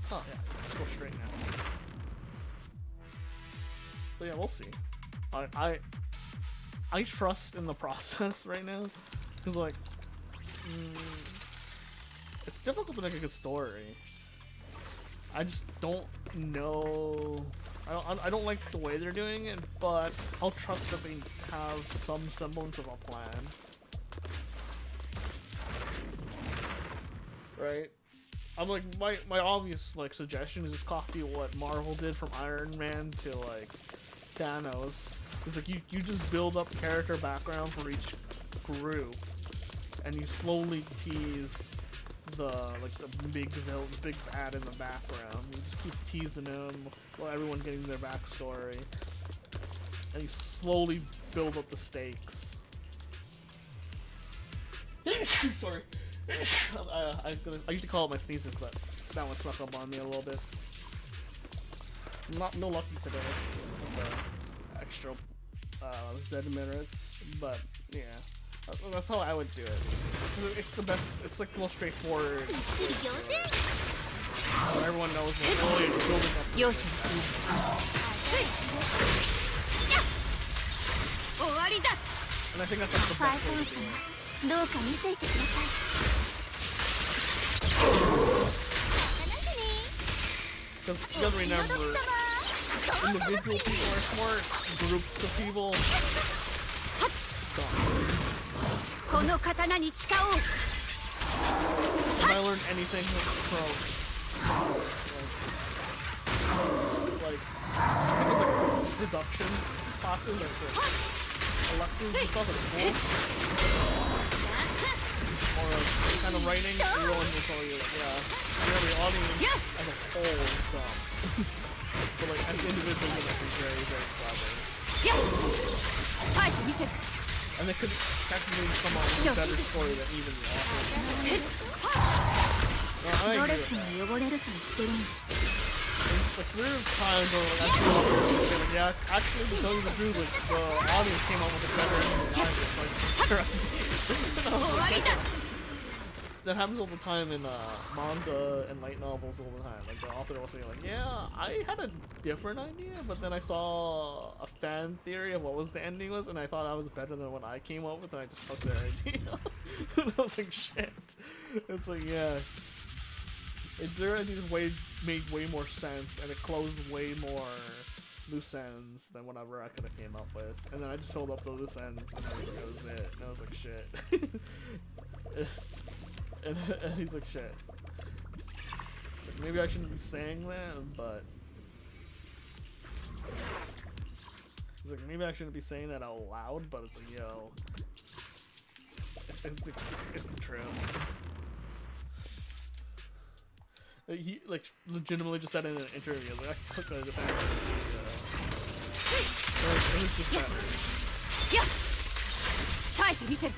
Oh yeah, let's go straight now. But yeah, we'll see. I trust in the process right now, because like, it's difficult to make a good story. I just don't know. I don't like the way they're doing it, but I'll trust that they have some semblance of a plan. Right? I'm like, my obvious like suggestion is just copy what Marvel did from Iron Man to like Thanos. It's like you just build up character background for each group, and you slowly tease the big villain, big bad in the background. You just keep teasing him while everyone getting their backstory, and you slowly build up the stakes. Sorry. I usually call it my sneezes, but that one snuck up on me a little bit. No lucky today with the extra Z minutes, but yeah. That's how I would do it. It's the best. It's like the most straightforward. So everyone knows what you're building up. And I think that's like the best way to do it. Because you gotta remember, individual people are smart. Groups of people. If I learned anything from like production classes or electives and stuff at school, or kind of writing, everyone will tell you like, yeah, the audience as a whole is dumb. But like as individuals, they're like very, very clever. And they could technically come up with a better story than even the author. Well, I agree with that. Like, there's times where like, I feel like, yeah, actually, to tell you the truth, like, the audience came up with a better ending than I did. Like, that happens all the time in manga and light novels all the time. Like, the author will say, like, yeah, I had a different idea, but then I saw a fan theory of what was the ending was, and I thought that was better than what I came up with, and I just took their idea. And I was like, shit. It's like, yeah. Their idea made way more sense, and it closed way more loose ends than whatever I could have came up with. And then I just filled up the loose ends, and that was it. And I was like, shit. And he's like, shit. It's like, maybe I shouldn't be saying that, but... He's like, maybe I shouldn't be saying that out loud, but it's like, yo... If It's the truth. He like legitimately just said in an interview, like I took the advantage it was just that. Yeah. Try to listen.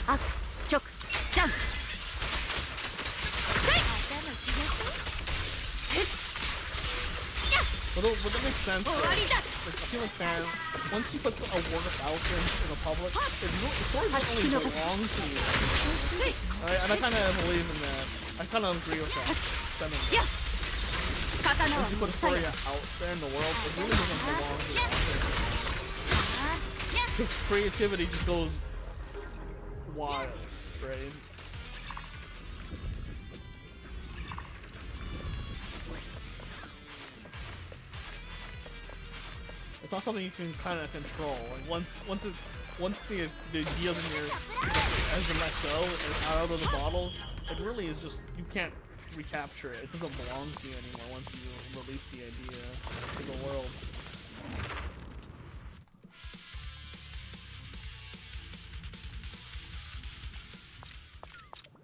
Up, choke, jump. But that makes sense. I feel like fans, once you put a work of outfit in the public, the story doesn't only belong to you. Right? And I kind of believe in that. I kind of agree with that sentiment. Once you put a story out there in the world, it really doesn't belong to you. Because creativity just goes wild, right? It's not something you can kind of control. Like once the idea's in your as the let go and out of the bottle, it really is just you can't recapture it. It doesn't belong to you anymore once you release the idea to the world.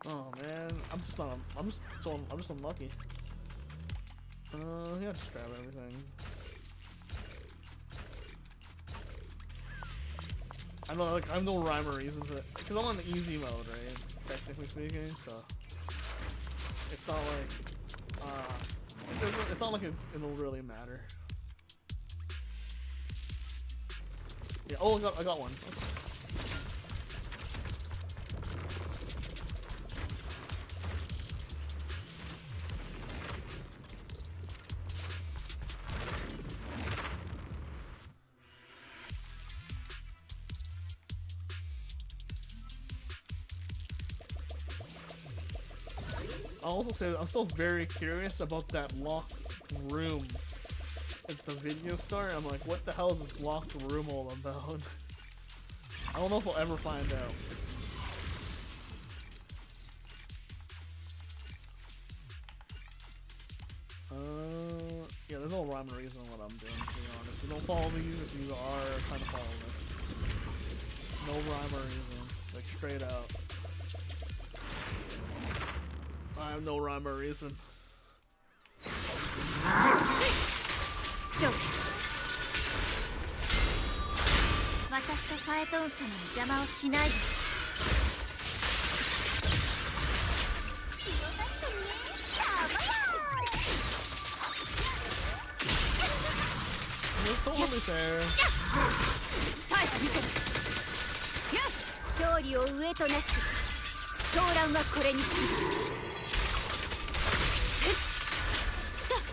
Oh man, I'm just unlucky. Yeah, just grab everything. I know, like, I have no rhyme or reason to it. Because I'm on the easy mode, right? Technically speaking, so. It's not like. It's not like it'll really matter. Yeah, oh, I got one. Okay. I'll also say that I'm still very curious about that locked room at the video store. I'm like, what the hell is this locked room all about? I don't know if we'll ever find out. Yeah, there's no rhyme or reason what I'm doing, to be honest. You don't follow me if you are trying to follow this. No rhyme or reason. Like, straight out. I have no rhyme or reason. Show. 私とパエトン様の邪魔をしないで。気を出してね。It's totally fair. さえ見せる。勝利を上となし。狂乱はこれに。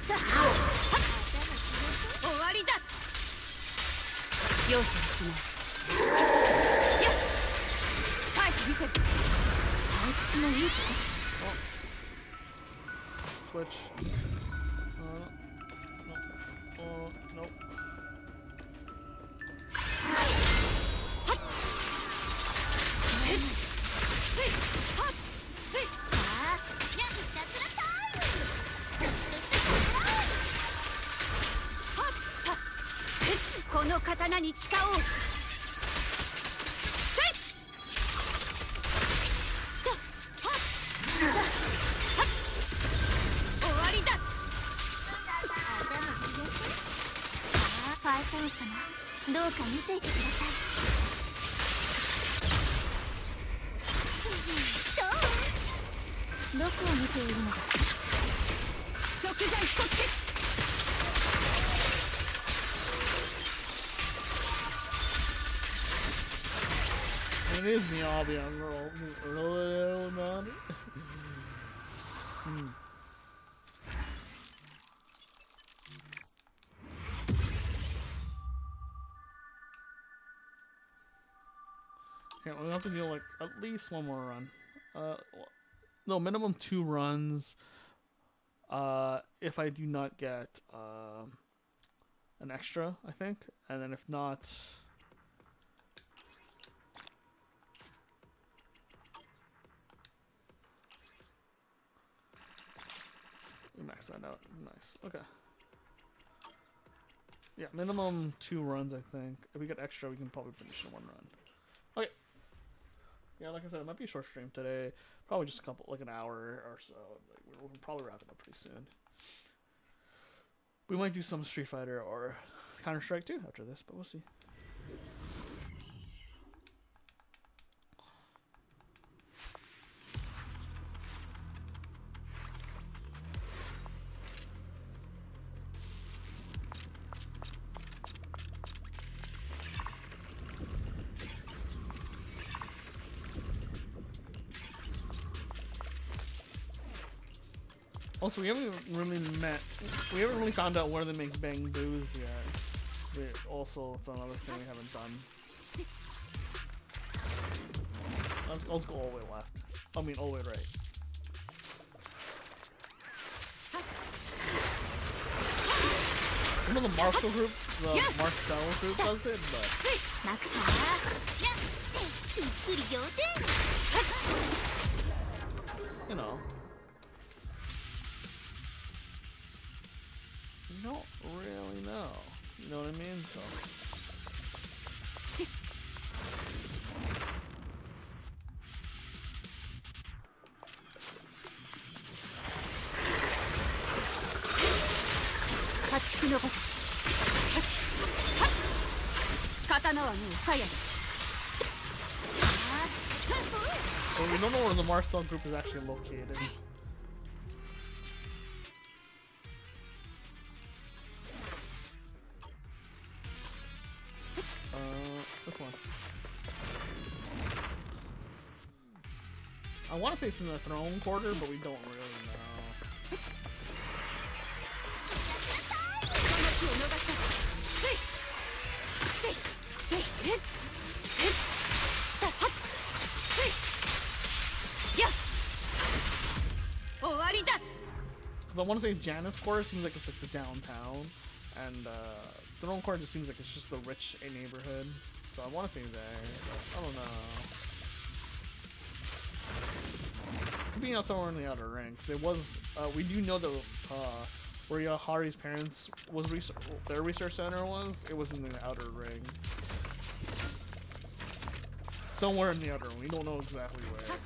終わりだ。容赦はしない。帰ってみせる。退屈のいいとこです。Switch. No. Nope. Hey! この刀に誓おう。終わりだ。ファイトン様、どうか見ていてください。どこを見ているのですか。即座即決。It is me, I'll be on roll man. Okay, we'll have to do like at least one more run. No, minimum 2 runs. If I do not get an extra, I think, and then if not. We max that out. Nice. Okay. Yeah, minimum 2 runs, I think. If we get extra, we can probably finish in 1 run. Okay. Yeah, like I said, it might be a short stream today. Probably just a couple, like an hour or so. Like, we'll probably wrap it up pretty soon. We might do some Street Fighter or Counter-Strike too after this, but we'll see. Also, we haven't really found out where they make Bang Boos yet. It's another thing we haven't done. Let's go all the way left. I mean, all the way right. Some of the Marshall group, the Marcel group does it, but... You know. You don't really know. You know what I mean? So. Well, we don't know where the Marcel group is actually located. This one. I want to say it's in the throne quarter, but we don't really know. Because I want to say Janus quarter seems like it's like the downtown, and Throne Court just seems like it's just the rich neighborhood. So I want to say there, but I don't know. Could be out somewhere in the Outer Ring. There was, we do know that where Yahari's parents was their research center was. It was in the Outer Ring. Somewhere in the Outer Ring. We don't know exactly where.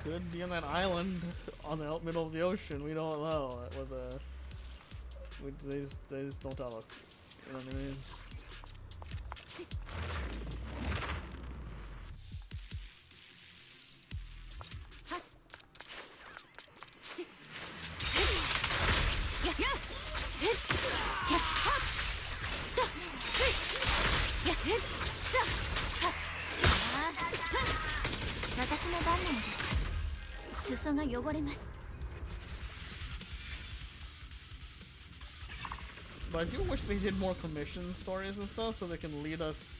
Could be on that island on the middle of the ocean. We don't know. They just don't tell us. You know what I mean? But I do wish they did more commission stories and stuff so they can lead us,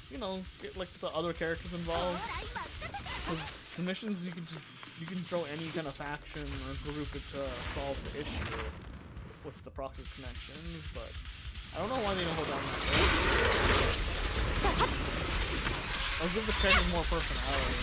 you know, get like the other characters involved. Because commissions, you can throw any kind of faction or group to solve the issue with the Proxys connections, but I don't know why they don't go down that road. I'll give the characters more personality.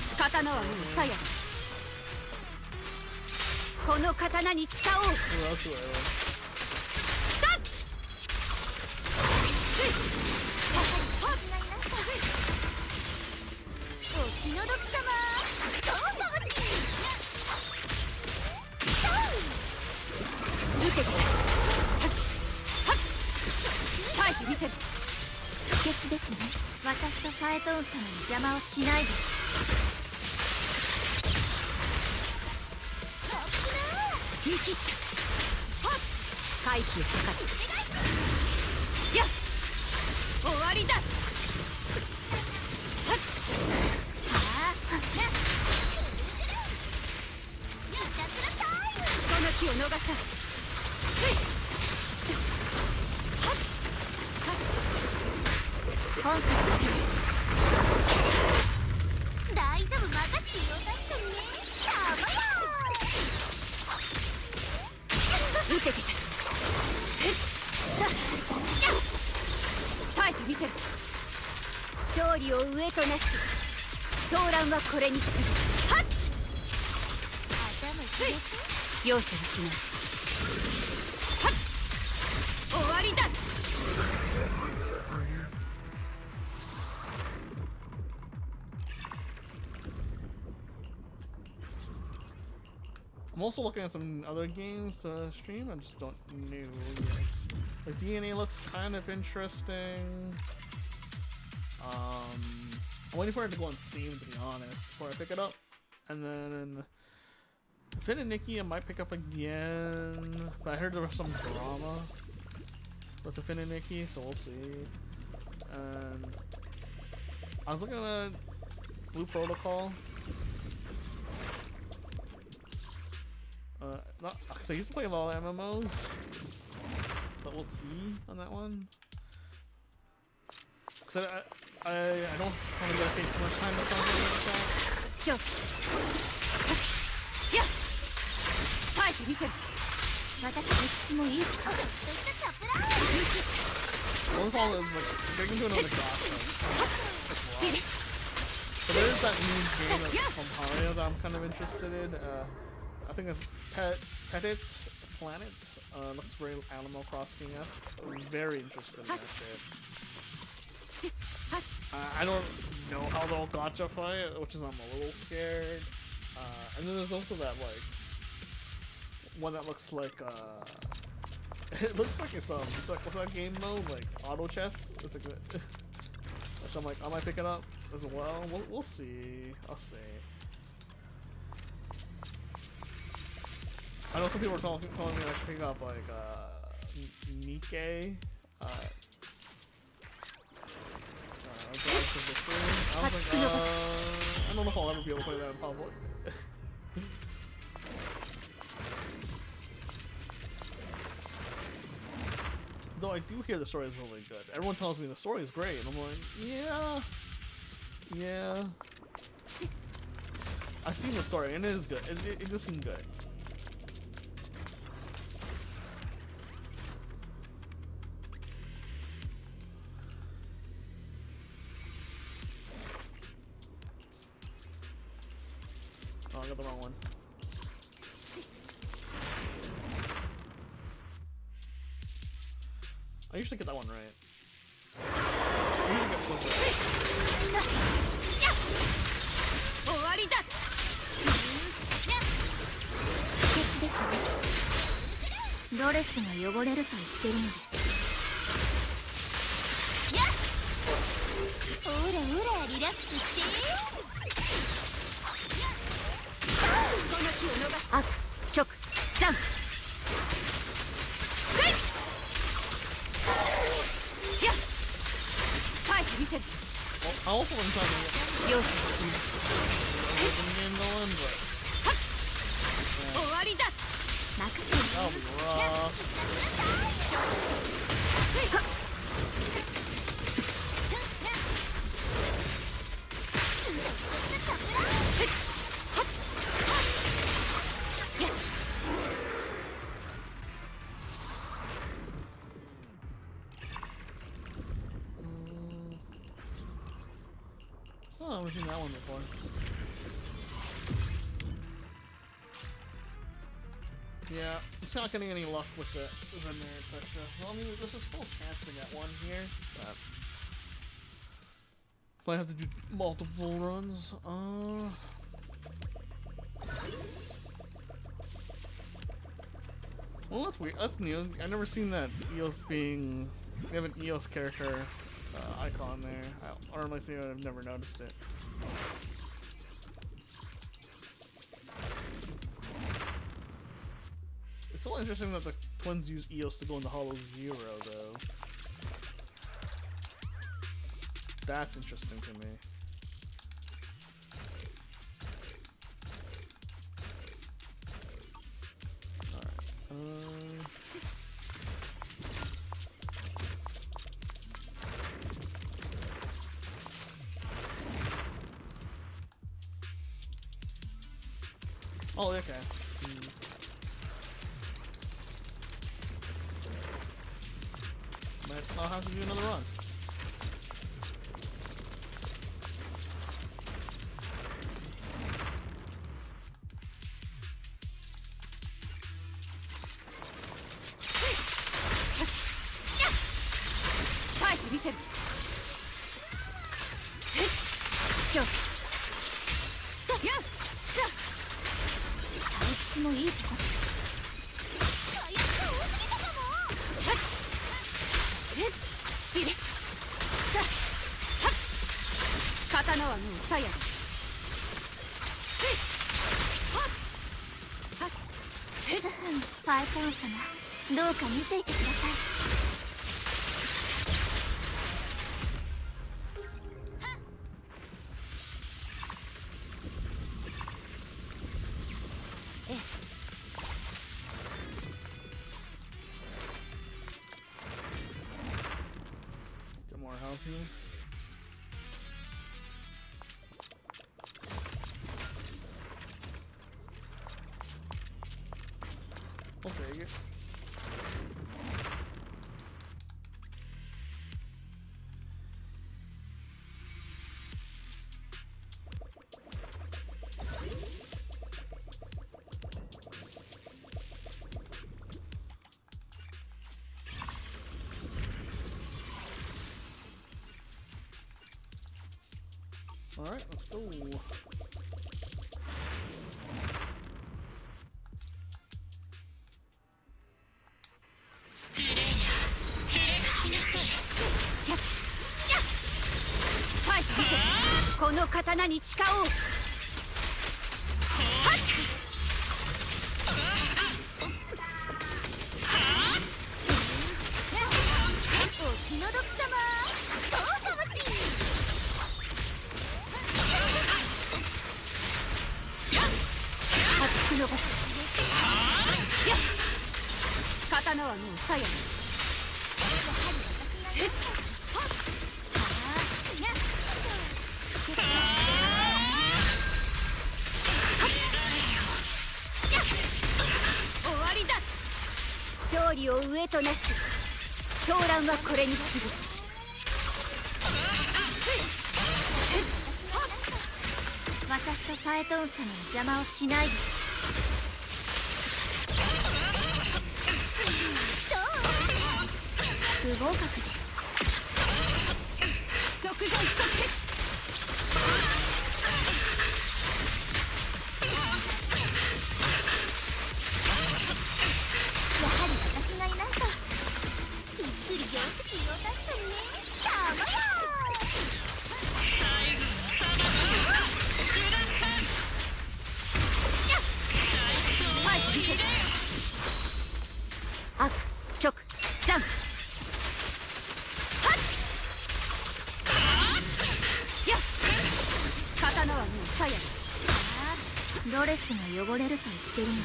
容赦はしない。はっ、終わりだ。I'm also looking at some other games to stream. I just don't know yet. Like DNA looks kind of interesting. I'm waiting for it to go on Steam, to be honest, before I pick it up. And then Finn and Nikki I might pick up again, but I heard there was some drama with the Finn and Nikki, so we'll see. And I was looking at Blue Protocol. Not because I used to play a lot of MMOs, but we'll see on that one. Because I don't want to dedicate too much time to something like that. Sure. Yeah. Fight, listen. One of all is like they're gonna do another class. So there's that new game from Haria that I'm kind of interested in. I think it's Petit Planet. Looks very Animal Crossing-esque. I'm very interested in that shit. I don't know how they'll gotcha-fy it, which is I'm a little scared. And then there's also that like one that looks like it looks like it's like what's that game mode, like auto chess. It's like which I'm like I might pick it up as well. We'll see. I'll see. I know some people are calling me I should pick up like Nikkei. I was like, I don't know if I'll ever be able to play that in public. Though I do hear the story is really good. Everyone tells me the story is great, and I'm like, yeah. I've seen the story, and it is good. It does seem good. Oh, I got the wrong one. I usually get that one right. I usually get close right. 終わりだ。秘訣ですね。ドレスが汚れると言ってるのです。やっ。ほらほらリラックスして。アク、直、ジャンプ。セイ。やっ。返ってみせる。I also want to try to get 容赦しない。the game going, but 終わりだ。任せて。 that'll be rough. 承知した。Oh, I've never seen that one before. Yeah, it's not getting any luck with the merit sector. Well, I mean, there's a full chance to get one here, but might have to do multiple runs. Well, that's weird. That's new. I've never seen that EOS being. They have an EOS character icon there. I don't really think I've never noticed it. It's still interesting that the twins use EOS to go into Hollow Zero, though. That's interesting to me. Alright. Oh, okay. I'll have to do another run. せる。しょよっしゃ。退屈もいいとこです。火薬が多すぎたかも。ちれ刀はもう鞘です。ファイトン様、どうか見ていてください。Get more health here. I'll take it. All right, let's go. Fight! この刀に誓おう。お気の毒様、どうかもち。破竹の星。刀はもう鞘に。終わりだ。勝利を上となし、狂乱はこれに次ぐ。私とファエトン様の邪魔をしないで。不合格です。即前即決。やはり私がいないとびっくり上手気を出したね。たまや悪直ジャンプ。刀はもう鞘です。ドレスが汚れると言ってるので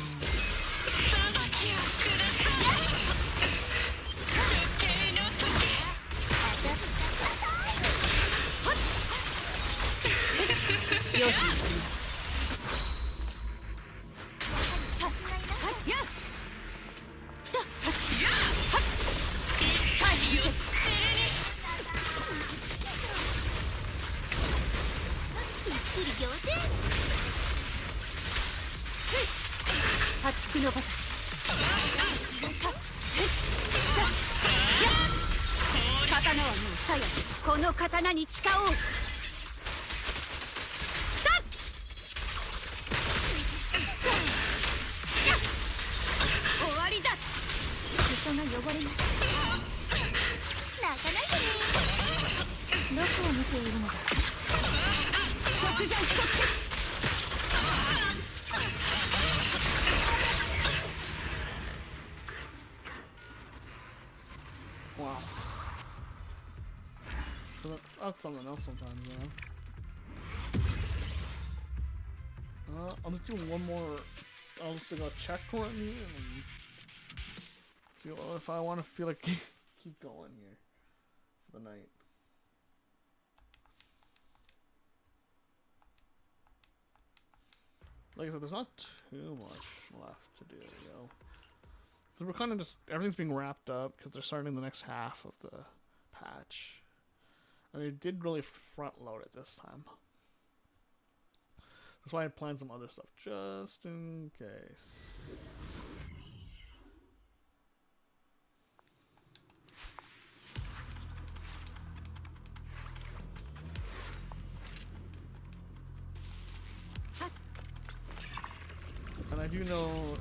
す。よし。破竹の形。刀はもう鞘。この刀に誓おう。終わりだ。裾が汚れます。泣かないでね。どこを見ているのですか。即前即決。Wow. So that's something else sometimes, man. I'll just do one more. I'll just do a checkpoint and see if I want to feel like keep going here for the night. Like I said, there's not too much left to do, because we're kind of just, everything's being wrapped up because they're starting the next half of the patch. And they did really front load it this time. That's why I planned some other stuff just in case. do know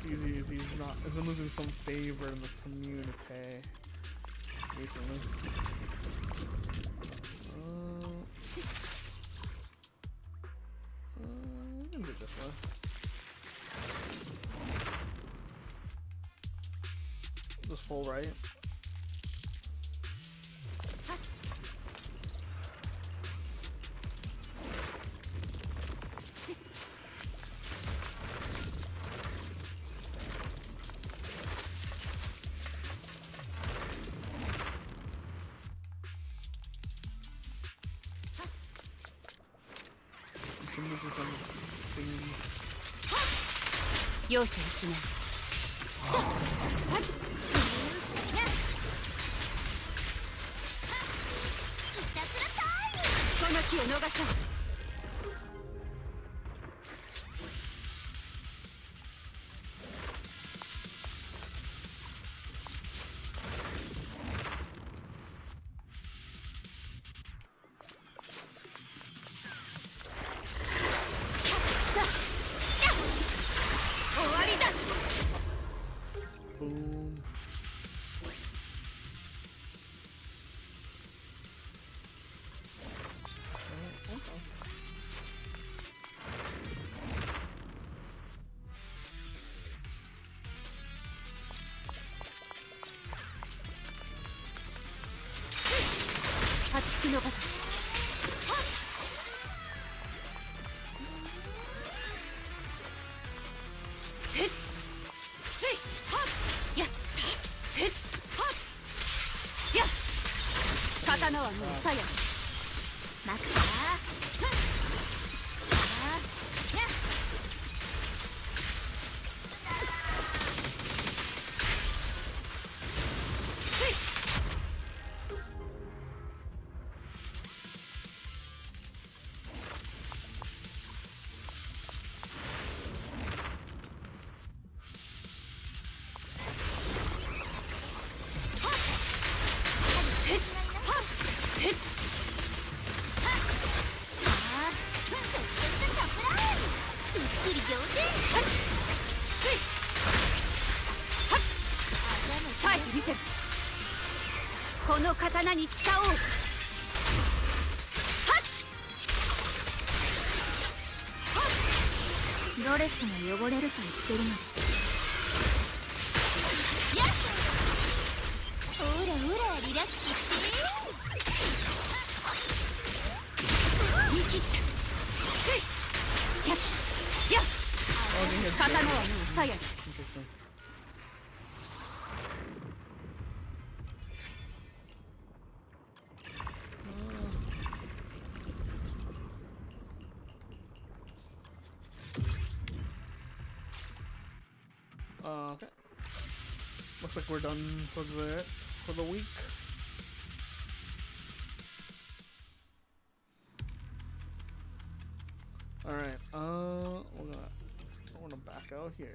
ZZZ's has been losing some favor in the community recently. We can do it this way. Just full right. Boom. Interesting. Okay. Looks like we're done for the week. All right. We're gonna back out here.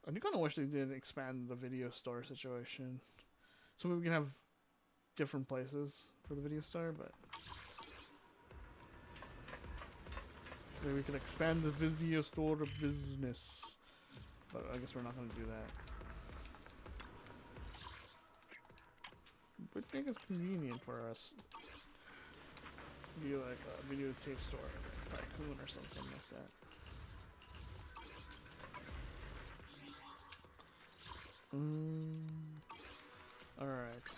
I do kind of wish they did expand the video store situation, so we can have different places for the video store, but maybe we could expand the video store business. But I guess we're not going to do that. But I think it's convenient for us to be like a videotape store, Tycoon or something like that. Alright.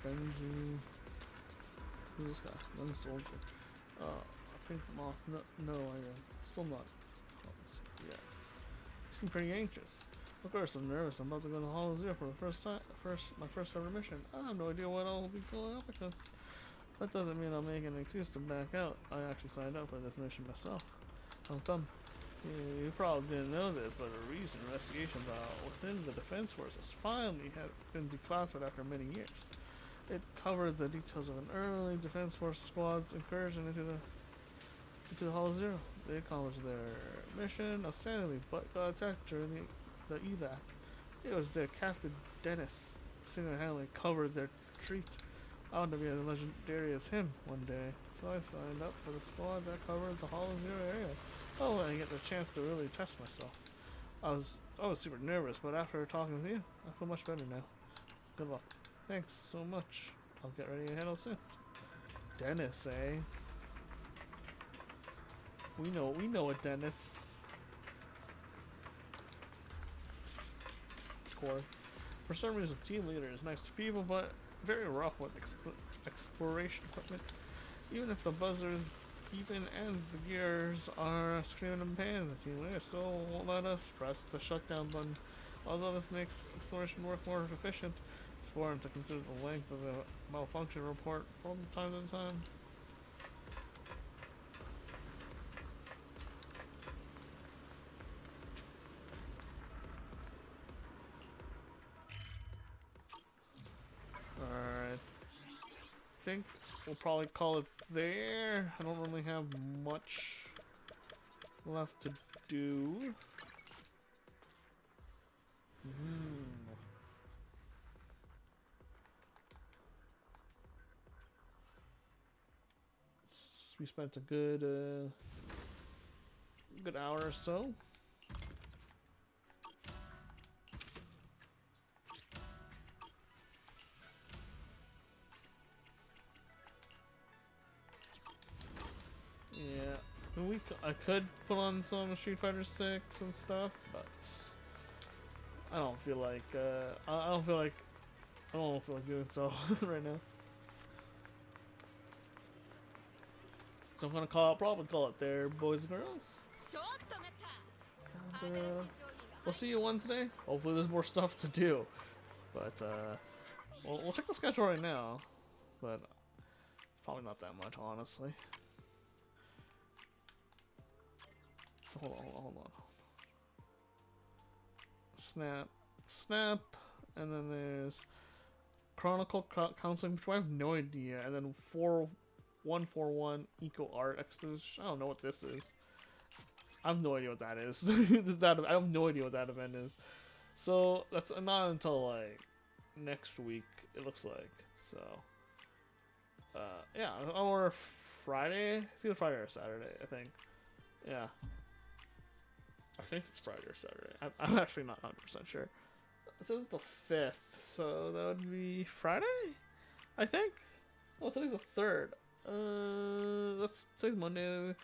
Benji. Who's this guy? Another soldier. A pink moth. No idea. Still not. Yeah. You seem pretty anxious. Of course, I'm nervous. I'm about to go to Hollow Zero for the first time. My first ever mission. I have no idea what I'll be going up against. That doesn't mean I'll make an excuse to back out. I actually signed up for this mission myself. How come? You probably didn't know this, but a recent investigation within the Defense Forces finally had been declassified after many years. It covered the details of an early Defense Force squad's incursion into the Hollow Zero. They accomplished their mission outstandingly, but got attacked during the evac. It was their Captain Dennis single-handedly covered their retreat. I want to be as legendary as him one day, so I signed up for the squad that covered the Hollow Zero area. Oh, and I get the chance to really test myself. I was super nervous, but after talking with you, I feel much better now. Good luck. Thanks so much. I'll get ready to head out soon. Dennis, eh? We know a Dennis. Core. For some reason, team leader is nice to people, but very rough with exploration equipment. Even if the buzzer is beeping and the gears are screaming in pain, the team leader still won't let us press the shutdown button. Although this makes exploration work more efficient, it's important to consider the length of the malfunction report from time to time. Alright. I think we'll probably call it there. I don't really have much left to do. We spent a good hour or so. Yeah, I could put on some Street Fighter 6 and stuff, but I don't feel like I don't feel like doing so right now. So I'm gonna probably call it there, boys and girls. And, we'll see you Wednesday. Hopefully there's more stuff to do, but we'll check the schedule right now. But it's probably not that much, honestly. Hold on. Snap, and then there's Chronicle Counseling, which I have no idea, and then 4141 Eco Art Exposition. I don't know what this is. I have no idea what that is. I have no idea what that event is. So that's not until like next week, it looks like. So yeah, or Friday. It's either Friday or Saturday, I think. Yeah. I think it's Friday or Saturday. I'm actually not 100% sure. It says the 5th, so that would be Friday? I think? Oh, today's the 3rd. Today's Monday.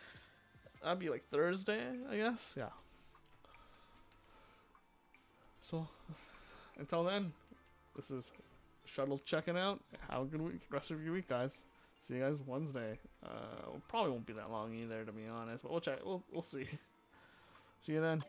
That'd be like Thursday, I guess? Yeah. So, until then, this is Shuttle checking out. Have a good week, rest of your week, guys. See you guys Wednesday. Probably won't be that long either, to be honest, but we'll check. We'll see. See you then.